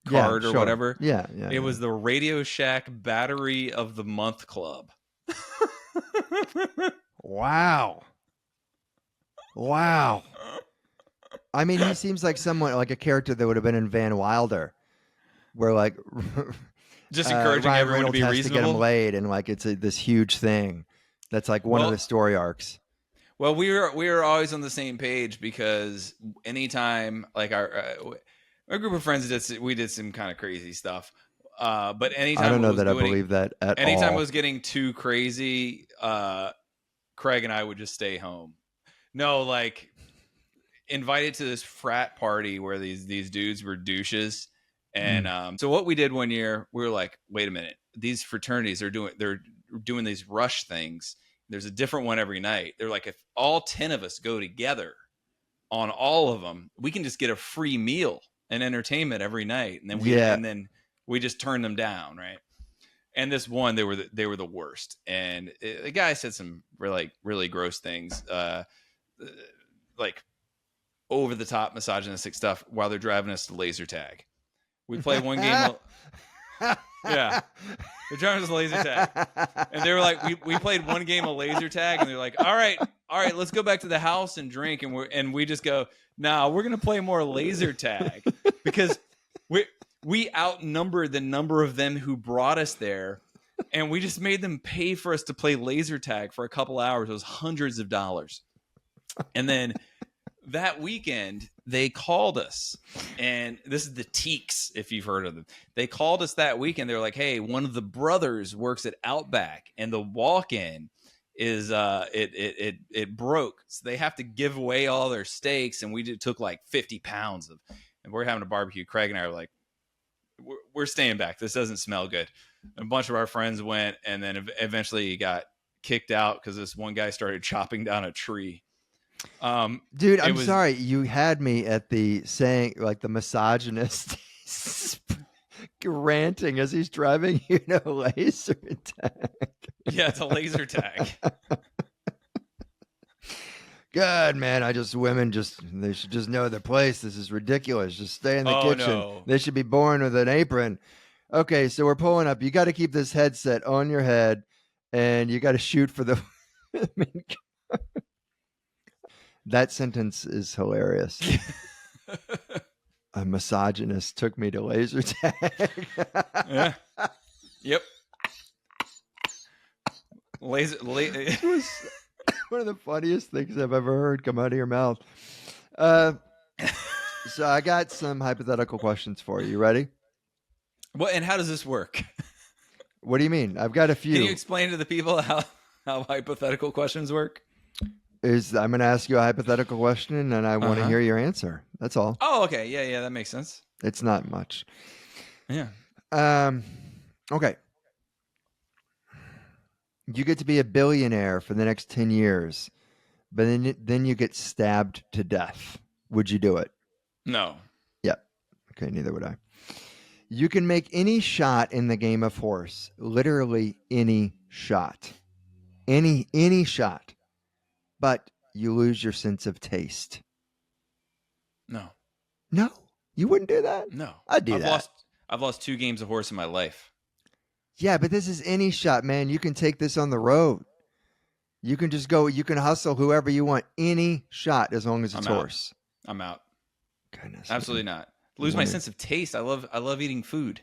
card or whatever. Yeah. It was the Radio Shack Battery of the Month Club. Wow. I mean, he seems like someone, like a character that would have been in Van Wilder, where like just encouraging Ryan everyone Reynolds to be has reasonable, to get him laid, and like it's this huge thing. That's like one of the story arcs. Well, we were always on the same page, because anytime like our group of friends did some kind of crazy stuff. But anytime I don't know that I believe that at all. Anytime it was getting too crazy, Craig and I would just stay home. No, like invited to this frat party where these dudes were douches. And so what we did one year, we were like, wait a minute, these fraternities they're doing these rush things. There's a different one every night. They're like, if all 10 of us go together on all of them, we can just get a free meal and entertainment every night. And then we just turned them down, right? And this one, they were the worst. And the guy said some really gross things, like over the top misogynistic stuff while they're driving us to laser tag. We played one game. Yeah, they're driving us to laser tag, and they were like, we played one game of laser tag, and they're like, all right, let's go back to the house and drink, and we just go, nah, we're gonna play more laser tag, because we outnumbered the number of them who brought us there, and we just made them pay for us to play laser tag for a couple hours. It was hundreds of dollars. And then that weekend, they called us, and this is the Teeks, if you've heard of them. They called us that weekend. They're like, hey, one of the brothers works at Outback, and the walk-in is it broke. So they have to give away all their steaks, and we took like 50 pounds and we're having a barbecue. Craig and I are like, we're staying back. This doesn't smell good. And a bunch of our friends went, and then eventually got kicked out because this one guy started chopping down a tree. Dude, I'm sorry. You had me at the saying, like the misogynist ranting as he's driving you to laser tag. Yeah, it's a laser tag. God, man, they should just know their place. This is ridiculous. Just stay in the kitchen. No. They should be born with an apron. Okay, so we're pulling up. You got to keep this headset on your head, and you got to shoot for the. That sentence is hilarious. A misogynist took me to laser tag. Yeah. Yep. It was one of the funniest things I've ever heard come out of your mouth. So I got some hypothetical questions for you. You ready? Well, and how does this work? What do you mean? I've got a few. Can you explain to the people how hypothetical questions work? I'm going to ask you a hypothetical question, and I want to hear your answer. That's all. Oh, okay. Yeah, that makes sense. It's not much. Yeah. Okay. You get to be a billionaire for the next 10 years, but then you get stabbed to death. Would you do it? No. Yeah. Okay, neither would I. You can make any shot in the game of horse. Literally any shot. Any shot. But you lose your sense of taste. No. No? You wouldn't do that? No. I'd do that. I've lost 2 games of horse in my life. Yeah, but this is any shot, man. You can take this on the road. You can just go. You can hustle whoever you want. Any shot, as long as it's horse. I'm out. Goodness. Absolutely not. Lose my sense of taste. I love eating food.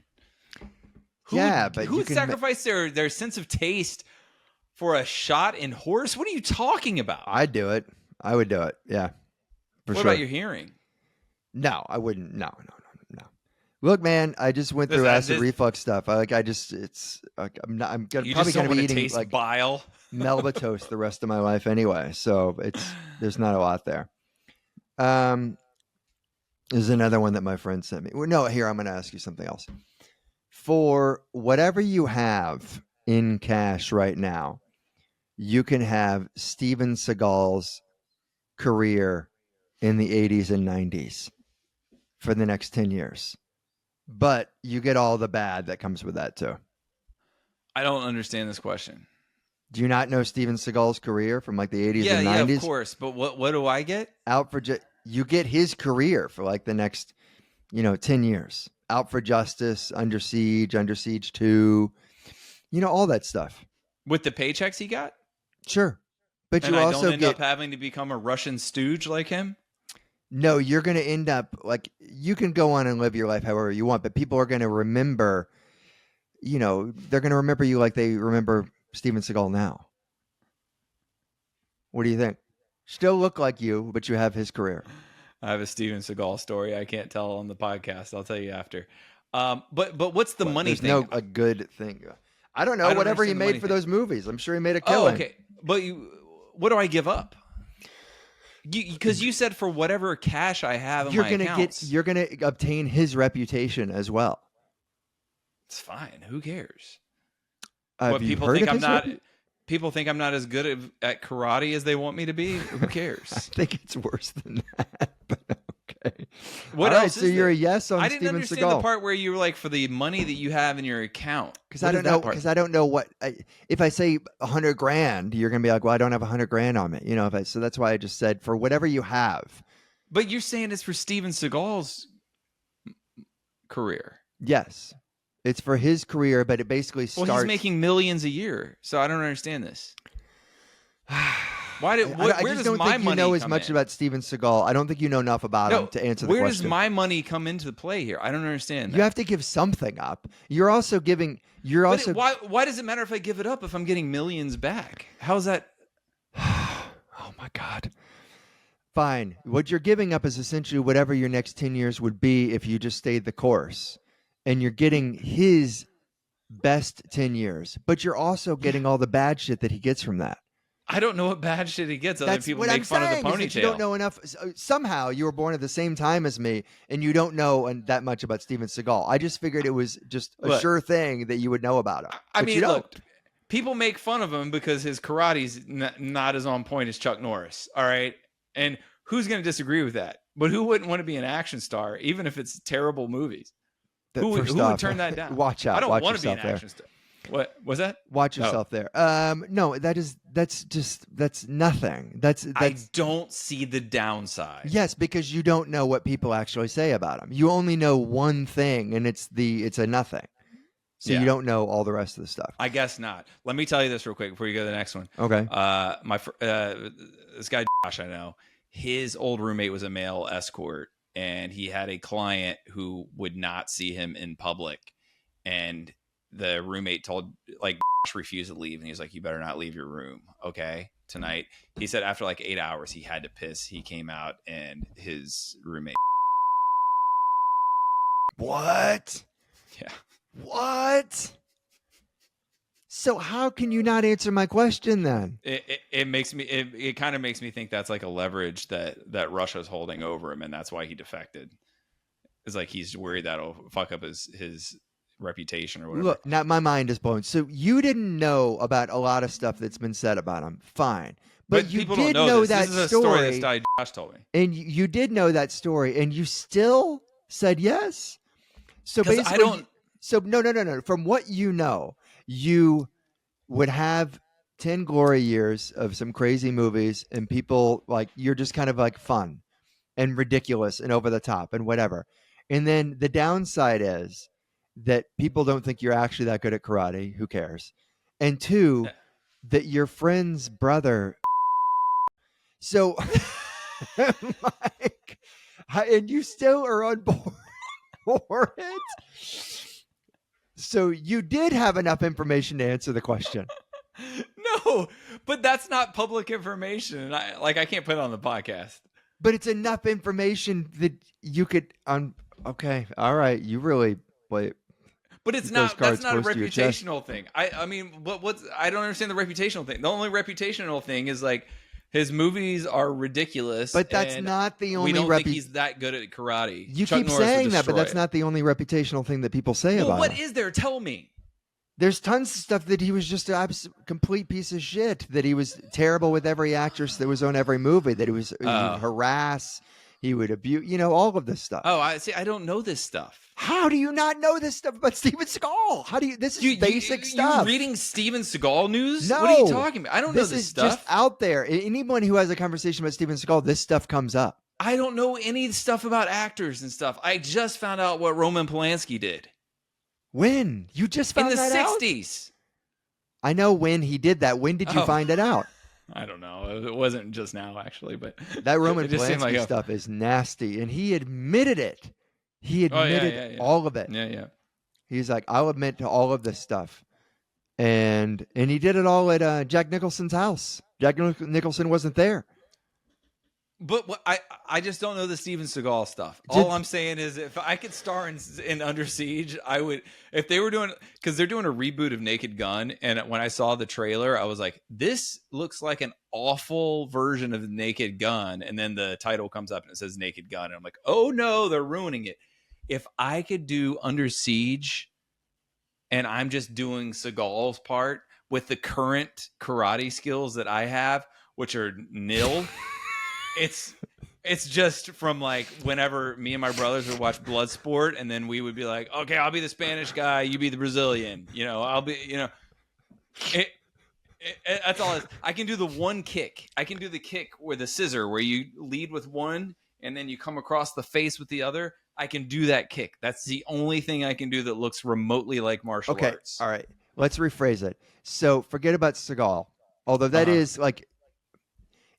But who would sacrifice their sense of taste For a shot in horse? What are you talking about? I'd do it. I would do it. Yeah. What about your hearing? No, I wouldn't. No. Look, man, I just went through acid reflux stuff. I'm probably going to be eating like bile, Melba toast the rest of my life anyway. So there's not a lot there. There's another one that my friend sent me. No, here, I'm going to ask you something else. For whatever you have in cash right now, you can have Steven Seagal's career in the 80s and 90s for the next 10 years. But you get all the bad that comes with that, too. I don't understand this question. Do you not know Steven Seagal's career from like the 80s and 90s? Yeah, of course. But what do I get? You get his career for like the next, 10 years. Out for Justice, Under Siege 2, all that stuff. With the paychecks he got? Sure. But and you also don't end up having to become a Russian stooge like him? No, you're going to end up like you can go on and live your life however you want, but people are going to remember, they're going to remember you like they remember Steven Seagal now. What do you think? Still look like you, but you have his career. I have a Steven Seagal story I can't tell on the podcast. I'll tell you after. But what's the money thing? No, a good thing. I don't know. Whatever he made for those movies, I'm sure he made a killing. Oh, okay. But what do I give up? Because you said for whatever cash I have in my accounts. You're going to obtain his reputation as well. It's fine. Who cares? People think I'm not as good at karate as they want me to be. Who cares? I think it's worse than that. But okay. What else? So you're a yes on Steven Seagal. I didn't understand the part where you were like for the money that you have in your account. Because I don't know what. If I say $100,000, you're gonna be like, well, I don't have $100,000 on me. So that's why I just said for whatever you have. But you're saying it's for Steven Seagal's career. Yes. It's for his career, but it basically starts... Well, he's making millions a year, so I don't understand this. Where does my money come in? I just don't think you know as much about Steven Seagal. I don't think you know enough about him to answer the question. Where does my money come into play here? I don't understand that. You have to give something up. You're also giving... Why does it matter if I give it up if I'm getting millions back? How's that... Oh, my God. Fine. What you're giving up is essentially whatever your next 10 years would be if you just stayed the course. And you're getting his best 10 years, but you're also getting all the bad shit that he gets from that. I don't know what bad shit he gets. Other people make fun of the ponytail. You don't know enough. Somehow you were born at the same time as me, and you don't know that much about Steven Seagal. I just figured it was just a sure thing that you would know about him. I mean, look, people make fun of him because his karate's not as on point as Chuck Norris. All right, and who's going to disagree with that? But who wouldn't want to be an action star, even if it's terrible movies? Who would turn that down? Watch out! I don't want to be an action star. What was that? Watch yourself there. No, that's nothing. I don't see the downside. Yes, because you don't know what people actually say about him. You only know one thing, and it's a nothing. So you don't know all the rest of the stuff. I guess not. Let me tell you this real quick before you go to the next one. Okay. This guy Josh, I know, his old roommate was a male escort. And he had a client who would not see him in public. And the roommate refused to leave. And he was like, you better not leave your room. Okay. Tonight. He said after like 8 hours, he had to piss. He came out and his roommate. What? Yeah. What? So how can you not answer my question then? It kind of makes me think that's like a leverage that Russia's holding over him, and that's why he defected. It's like he's worried that'll fuck up his reputation or whatever. Look, now my mind is blown. So you didn't know about a lot of stuff that's been said about him. Fine. But you did know that this is a story this guy Josh told me. And you did know that story, and you still said yes? So basically, I don't... So no. From what you know, you would have 10 glory years of some crazy movies, and people like you're just kind of like fun and ridiculous and over the top and whatever. And then the downside is that people don't think you're actually that good at karate. Who cares? And two, that your friend's brother. So, Mike, and you still are on board for it. So you did have enough information to answer the question. No, No, but that's not public information. And I can't put it on the podcast. But it's enough information that you could okay, all right, you really wait. But it's not. That's not a reputational thing. I mean, what's? I don't understand the reputational thing. The only reputational thing is like his movies are ridiculous. But that's not the only. We don't think he's that good at karate. You keep saying that, but that's not the only reputational thing that people say about him. What is there? Tell me. There's tons of stuff that he was just a complete piece of shit. That he was terrible with every actress that was on every movie. That he would harass. He would abuse. All of this stuff. Oh, I see. I don't know this stuff. How do you not know this stuff about Steven Seagal? How do you? This is basic stuff. You reading Steven Seagal news? No. What are you talking about? I don't know this stuff. This is just out there. Anyone who has a conversation about Steven Seagal, this stuff comes up. I don't know any stuff about actors and stuff. I just found out what Roman Polanski did. When? You just found that out? In the 60s. I know when he did that. When did you find it out? I don't know. It wasn't just now, actually, but that Roman Polanski stuff is nasty, and he admitted it. He admitted all of it. Yeah. He's like, I'll admit to all of this stuff, and he did it all at Jack Nicholson's house. Jack Nicholson wasn't there. But I just don't know the Steven Seagal stuff. All I'm saying is, if I could star in Under Siege, I would. If they were doing, because they're doing a reboot of Naked Gun, and when I saw the trailer, I was like, this looks like an awful version of Naked Gun. And then the title comes up and it says Naked Gun, and I'm like, oh no, they're ruining it. If I could do Under Siege, and I'm just doing Seagal's part with the current karate skills that I have, which are nil. It's just from like whenever me and my brothers would watch Bloodsport, and then we would be like, okay, I'll be the Spanish guy, you be the Brazilian, I'll be, that's all. I can do the one kick. I can do the kick with a scissor where you lead with one and then you come across the face with the other. I can do that kick. That's the only thing I can do that looks remotely like martial arts. All right. Let's rephrase it. So forget about Seagal, although that is like,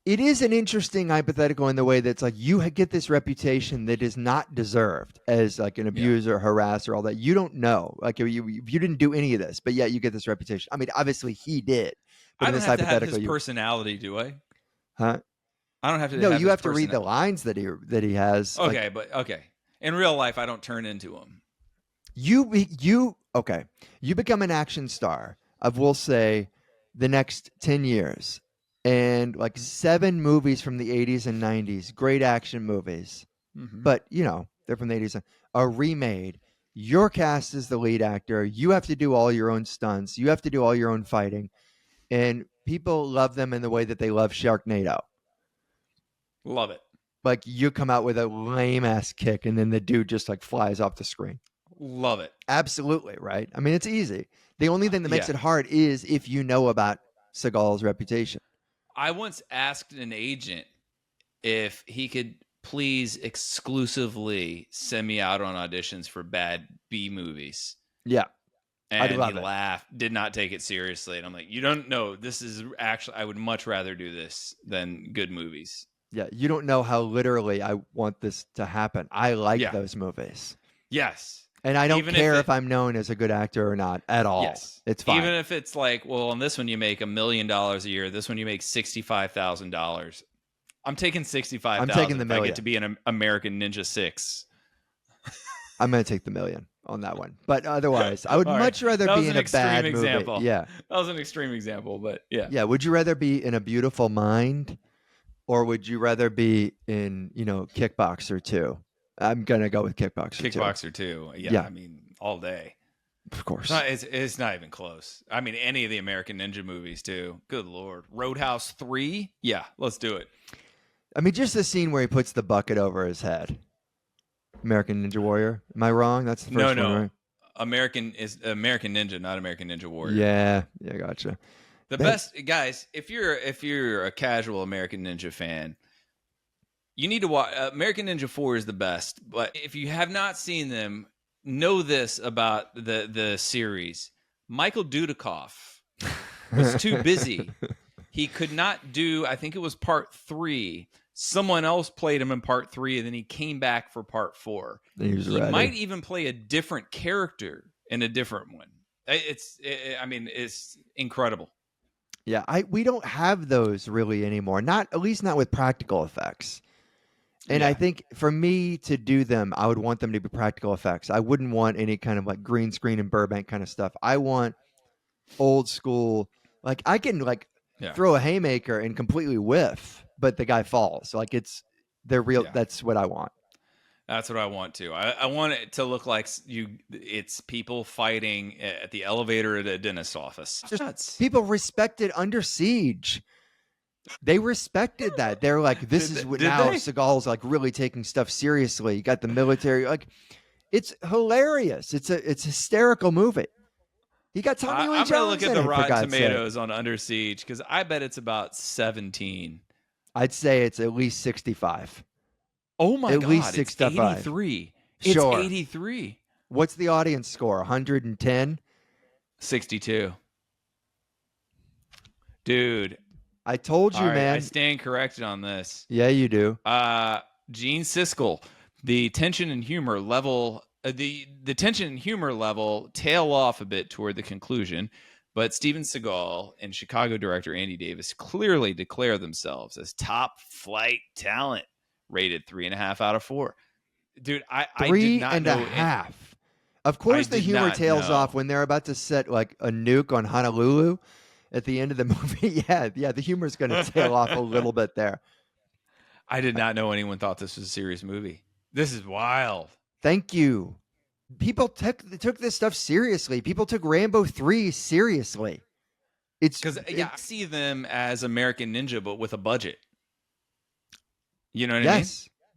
it is an interesting hypothetical in the way that's like you get this reputation that is not deserved as like an abuser, harasser, all that. You don't know. Like you didn't do any of this, but yet you get this reputation. I mean, obviously he did. But I don't have to have his personality, do I? Huh? I don't have to. No, you have to read the lines that he has. Okay, but okay. In real life, I don't turn into him. You become an action star of, we'll say, the next 10 years. And like 7 movies from the 80s and 90s, great action movies. Mm-hmm. But, they're from the 80s, are remade. Your cast is the lead actor. You have to do all your own stunts. You have to do all your own fighting. And people love them in the way that they love Sharknado. Love it. Like you come out with a lame-ass kick and then the dude just like flies off the screen. Love it. Absolutely, right? I mean, it's easy. The only thing that makes it hard is if you know about Seagal's reputation. I once asked an agent if he could please exclusively send me out on auditions for bad B movies. Yeah. And he laughed, did not take it seriously. And I'm like, you don't know. This is actually, I would much rather do this than good movies. Yeah. You don't know how literally I want this to happen. I like those movies. Yes. And I don't care if I'm known as a good actor or not at all. Yes. It's fine. Even if it's like, well, on this one you make $1 million a year. This one you make $65,000. I'm taking $65,000. I'm taking the $1 million. I get to be an American Ninja 6. I'm going to take the $1 million on that one. But otherwise, I would much rather be in a bad example. movie. Yeah. That was an extreme example, but yeah. Yeah. Would you rather be in A Beautiful Mind, or would you rather be in, Kickboxer 2? I'm going to go with Kickboxer 2. Yeah. I mean, all day. Of course. It's not even close. I mean, any of the American Ninja movies, too. Good Lord. Roadhouse 3? Yeah, let's do it. I mean, just the scene where he puts the bucket over his head. American Ninja Warrior. Am I wrong? That's the first one, right? American Ninja, not American Ninja Warrior. Yeah, gotcha. The best, guys, if you're a casual American Ninja fan, you need to watch. American Ninja 4 is the best, but if you have not seen them, know this about the series. Michael Dudikoff was too busy. He could not do, I think it was part 3. Someone else played him in part 3, and then he came back for part 4. He might even play a different character in a different one. It's incredible. Yeah, we don't have those really anymore. At least not with practical effects. And I think for me to do them, I would want them to be practical effects. I wouldn't want any kind of like green screen and Burbank kind of stuff. I want old school. Like I can throw a haymaker and completely whiff, but the guy falls. Like they're real. Yeah. That's what I want. That's what I want too. I want it to look like it's people fighting at the elevator at a dentist's office. Just people respected Under Siege. They respected that. They're like, this is what now Segal's like really taking stuff seriously. You got the military. Like, it's hilarious. It's a hysterical movie. He got Tommy Lee Jones. I'm going to look at the Rotten Tomatoes on Under Siege because I bet it's about 17. I'd say it's at least 65. Oh my God. At least 65. It's 83. Sure. It's 83. What's the audience score? 110? 62. Dude. I told you, man. I stand corrected on this. Yeah, you do. Gene Siskel, the tension and humor level, the tension and humor level tail off a bit toward the conclusion, but Steven Seagal and Chicago director Andy Davis clearly declare themselves as top flight talent, rated 3.5 out of 4. Dude, I did not know. 3.5. Of course, the humor tails off when they're about to set like a nuke on Honolulu. At the end of the movie, yeah, the humor's going to tail off a little bit there. I did not know anyone thought this was a serious movie. This is wild. Thank you. People took this stuff seriously. People took Rambo 3 seriously. It's because I see them as American Ninja, but with a budget. You know what I mean?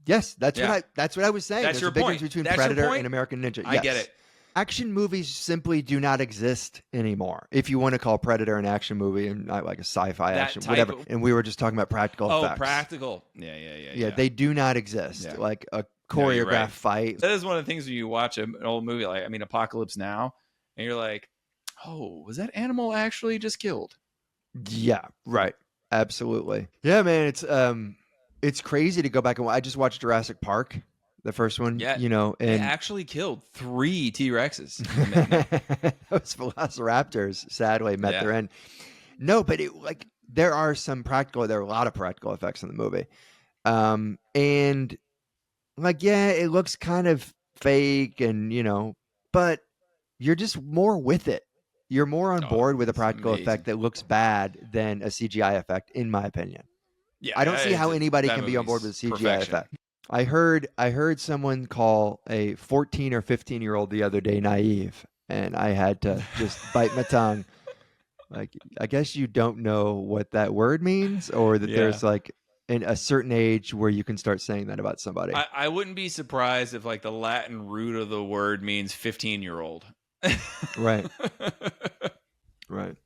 Yes, that's what I was saying. That's There's your a big point. difference between Predator and American Ninja. I get it. Action movies simply do not exist anymore. If you want to call Predator an action movie and not like a sci-fi action, whatever. And we were just talking about practical effects. Oh, practical. Yeah. They do not exist. Yeah. Like a choreographed fight. That is one of the things when you watch an old movie, Apocalypse Now, and you're like, oh, was that animal actually just killed? Yeah, right. Absolutely. Yeah, man, it's crazy to go back and I just watched Jurassic Park. The first one, and they actually killed 3 T-Rexes. Those velociraptors sadly met their end. No, but there are a lot of practical effects in the movie. And it looks kind of fake and, but you're just more with it. You're more on board with a practical effect that looks bad than a CGI effect, in my opinion. Yeah, I don't see how anybody can be on board with a CGI effect. I heard someone call a 14 or 15-year-old the other day naive, and I had to just bite my tongue. Like, I guess you don't know what that word means, or that there's like a certain age where you can start saying that about somebody. I wouldn't be surprised if like the Latin root of the word means 15-year-old. Right. Right.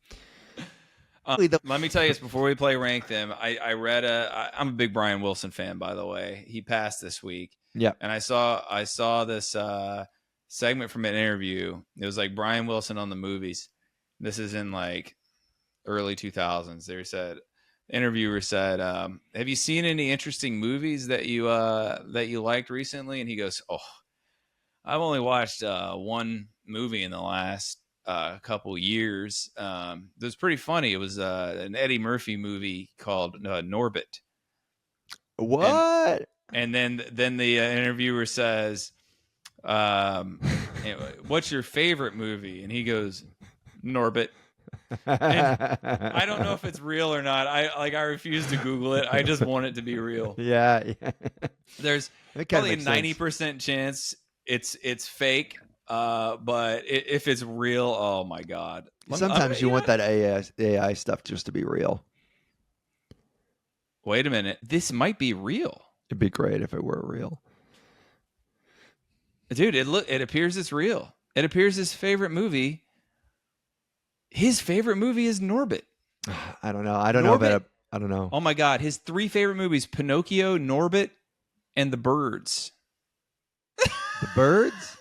Let me tell you this before we play Rank Them. I read I'm a big Brian Wilson fan, by the way. He passed this week. Yeah. And I saw this segment from an interview. It was like Brian Wilson on the movies. This is in like early 2000s. The interviewer said, have you seen any interesting movies that you liked recently? And he goes, oh, I've only watched one movie in the last couple years. It was pretty funny. It was an Eddie Murphy movie called Norbit. What? And then the interviewer says, what's your favorite movie? And he goes, Norbit. And I don't know if it's real or not. I refuse to Google it. I just want it to be real. Yeah. There's probably a 90% chance it's fake. But if it's real, oh my God. Sometimes you want that AI stuff just to be real. Wait a minute. This might be real. It'd be great if it were real. Dude, it appears it's real. It appears his favorite movie is Norbit. I don't know. I don't know. Oh my God. His 3 favorite movies, Pinocchio, Norbit, and The Birds. The Birds?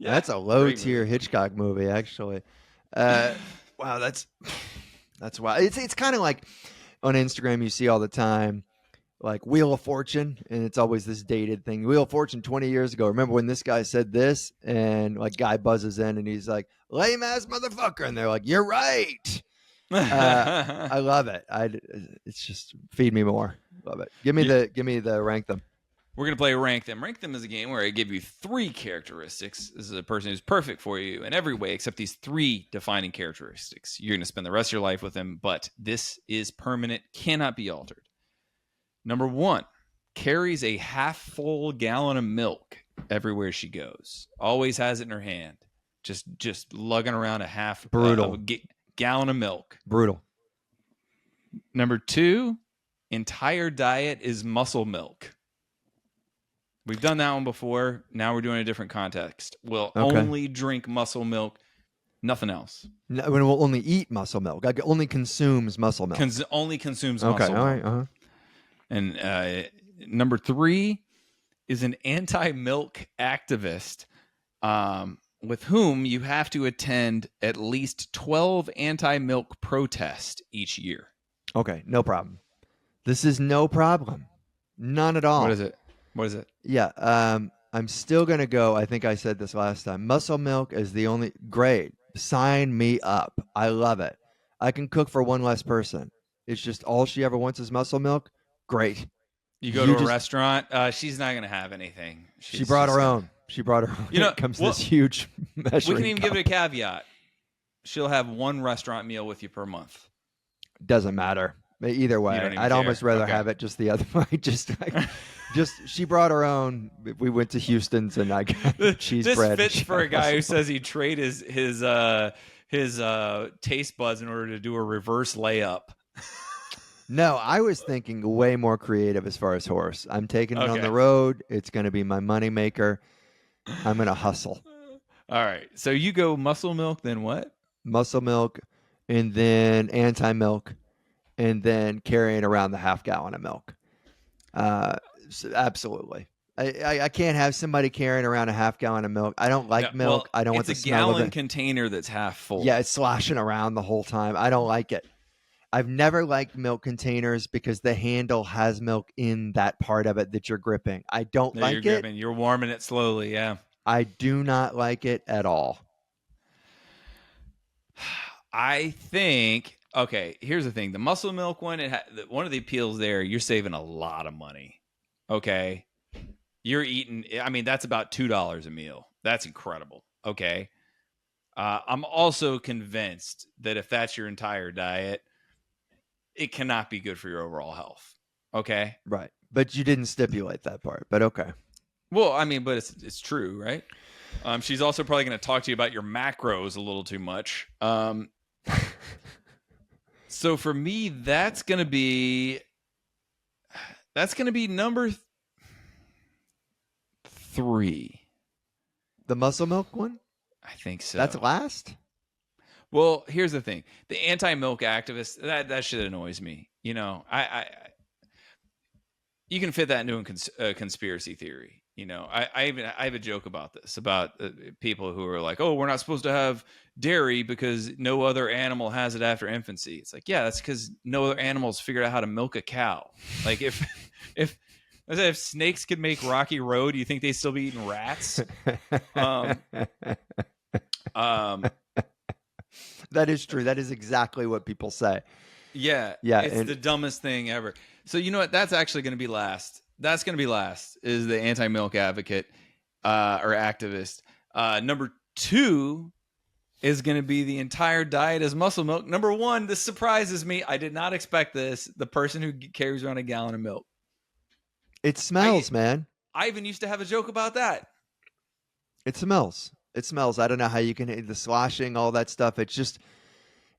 Yeah, that's a low-tier Hitchcock movie, actually. Wow, that's wild. It's kind of like on Instagram you see all the time, like Wheel of Fortune, and it's always this dated thing. Wheel of Fortune 20 years ago. Remember when this guy said this? And like guy buzzes in and he's like, lame-ass motherfucker. And they're like, you're right. I love it. It's just feed me more. Love it. Give me the rank them. We're going to play Rank Them. Rank Them is a game where I give you 3 characteristics. This is a person who's perfect for you in every way except these 3 defining characteristics. You're going to spend the rest of your life with them, but this is permanent, cannot be altered. Number 1, carries a half-full gallon of milk everywhere she goes. Always has it in her hand. Just lugging around a half Brutal. Gallon of milk. Brutal. Number 2, entire diet is muscle milk. We've done that one before. Now we're doing a different context. We'll only drink muscle milk, nothing else. No, we'll only eat muscle milk. Only consumes muscle milk. Only consumes muscle milk. All right. Uh-huh. And number 3 is an anti-milk activist with whom you have to attend at least 12 anti-milk protests each year. Okay, no problem. This is no problem. None at all. What is it? Yeah, I'm still going to go. I think I said this last time. Muscle milk is the only great. Sign me up. I love it. I can cook for one less person. It's just all she ever wants is muscle milk. Great. You go to a restaurant. She's not going to have anything. She brought her own. She brought her own. It comes this huge measuring We can even cup. give it a caveat. She'll have 1 restaurant meal with you per month. Doesn't matter. Either way, I'd almost rather have it just the other way. Just she brought her own. We went to Houston's and I got cheese bread. This fits for a guy who says he'd trade his taste buds in order to do a reverse layup. No, I was thinking way more creative as far as horse. I'm taking it on the road. It's going to be my moneymaker. I'm going to hustle. All right. So you go muscle milk, then what? Muscle milk, and then anti-milk, and then carrying around the half gallon of milk. Absolutely. I can't have somebody carrying around a half gallon of milk. I don't like milk. I don't want the smell of it. It's a gallon container that's half full. Yeah, it's sloshing around the whole time. I don't like it. I've never liked milk containers because the handle has milk in that part of it that you're gripping. I don't like it. Gripping. You're warming it slowly, yeah. I do not like it at all. I think, here's the thing. The muscle milk one, one of the appeals there, you're saving a lot of money. Okay? You're eating, that's about $2 a meal. That's incredible. Okay? I'm also convinced that if that's your entire diet, it cannot be good for your overall health. Okay? Right. But you didn't stipulate that part, but okay. Well, but it's true, right? She's also probably going to talk to you about your macros a little too much. So for me, that's going to be number 3. The muscle milk one? I think so. That's last? Well, here's the thing. The anti-milk activist, that shit annoys me. You know, you can fit that into a conspiracy theory. You know, I have a joke about this, about people who are like, oh, we're not supposed to have dairy because no other animal has it after infancy. It's like, yeah, that's because no other animals figured out how to milk a cow. Like if snakes could make Rocky Road, you think they'd still be eating rats? That is true. That is exactly what people say. Yeah. It's the dumbest thing ever. So you know what? That's actually going to be last. That's going to be last, is the anti-milk advocate or activist. Number 2 is going to be the entire diet is muscle milk. Number 1, this surprises me. I did not expect this. The person who carries around a gallon of milk. It smells, man. I even used to have a joke about that. It smells. It smells. I don't know how you can, the sloshing, all that stuff. It's just,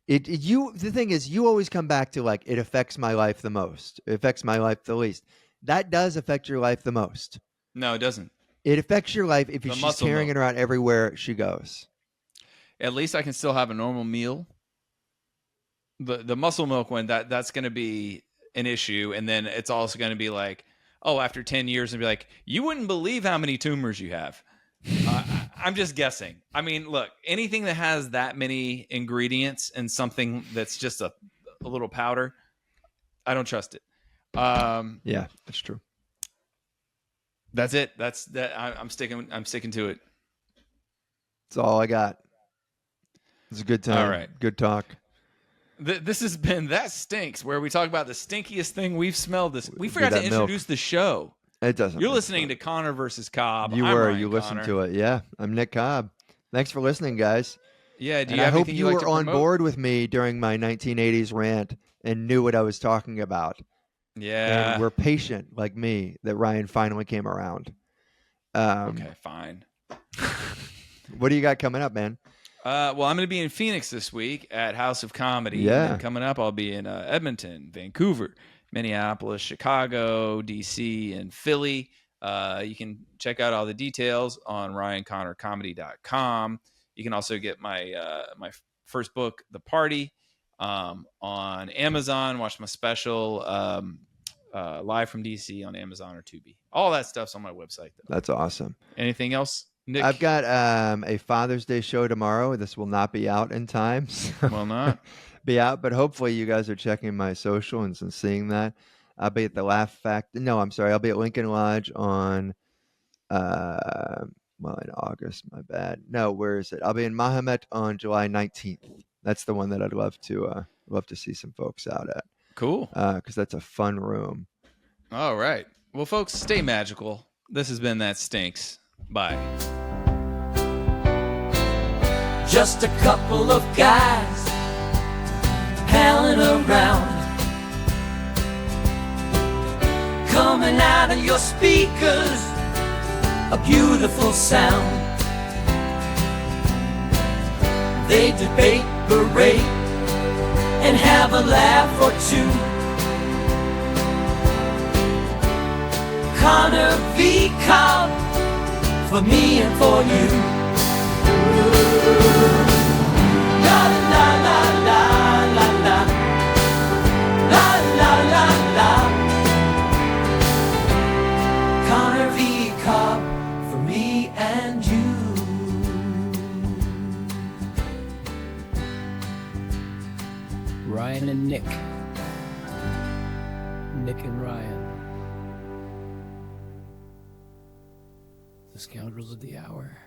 the thing is, you always come back to like, it affects my life the most. It affects my life the least. That does affect your life the most. No, it doesn't. It affects your life if she's carrying it around everywhere she goes. At least I can still have a normal meal. The muscle milk one, that's going to be an issue. And then it's also going to be like, oh, after 10 years, and be like, you wouldn't believe how many tumors you have. I'm just guessing. I mean, look, anything that has that many ingredients and something that's just a little powder, I don't trust it. Yeah, that's true. That's it. That's that. I'm sticking to it. That's all I got. It's a good time. All right. Good talk. This has been That Stinks, where we talk about the stinkiest thing we've smelled. We forgot to introduce the show. It doesn't. You're listening to Conner versus Cobb. You I'm were. Ryan You listened Conner. to it. Yeah. I'm Nick Cobb. Thanks for listening, guys. Yeah. I hope you were on board with me during my 1980s rant and knew what I was talking about. Yeah. And were patient like me that Ryan finally came around. Okay, fine. What do you got coming up, man? Well, I'm going to be in Phoenix this week at House of Comedy. Yeah. And then coming up, I'll be in Edmonton, Vancouver, Minneapolis, Chicago, DC, and Philly. You can check out all the details on ryanconnercomedy.com. You can also get my my first book, The Party, on Amazon. Watch my special live from DC on Amazon or Tubi. All that stuff's on my website, though. That's awesome. Anything else, Nick? I've got a Father's Day show tomorrow. This will not be out in time. So Will not be out, but hopefully you guys are checking my social and seeing that. I'll be at the Laugh Factory. No, I'm sorry. I'll be at Lincoln Lodge on, in August. My bad. No, where is it? I'll be in Mahomet on July 19th. That's the one that I'd love to see some folks out at. Cool. Because that's a fun room. All right. Well, folks, stay magical. This has been That Stinks. Bye. Just a couple of guys palling around, coming out of your speakers, a beautiful sound. They debate, berate, and have a laugh or two. Conner v. Cobb, for me and for you. La la la la la la, la la la la. Conner v. Cobb, for me and you. Ryan and Nick. Nick and Ryan. The Scoundrels of the Hour.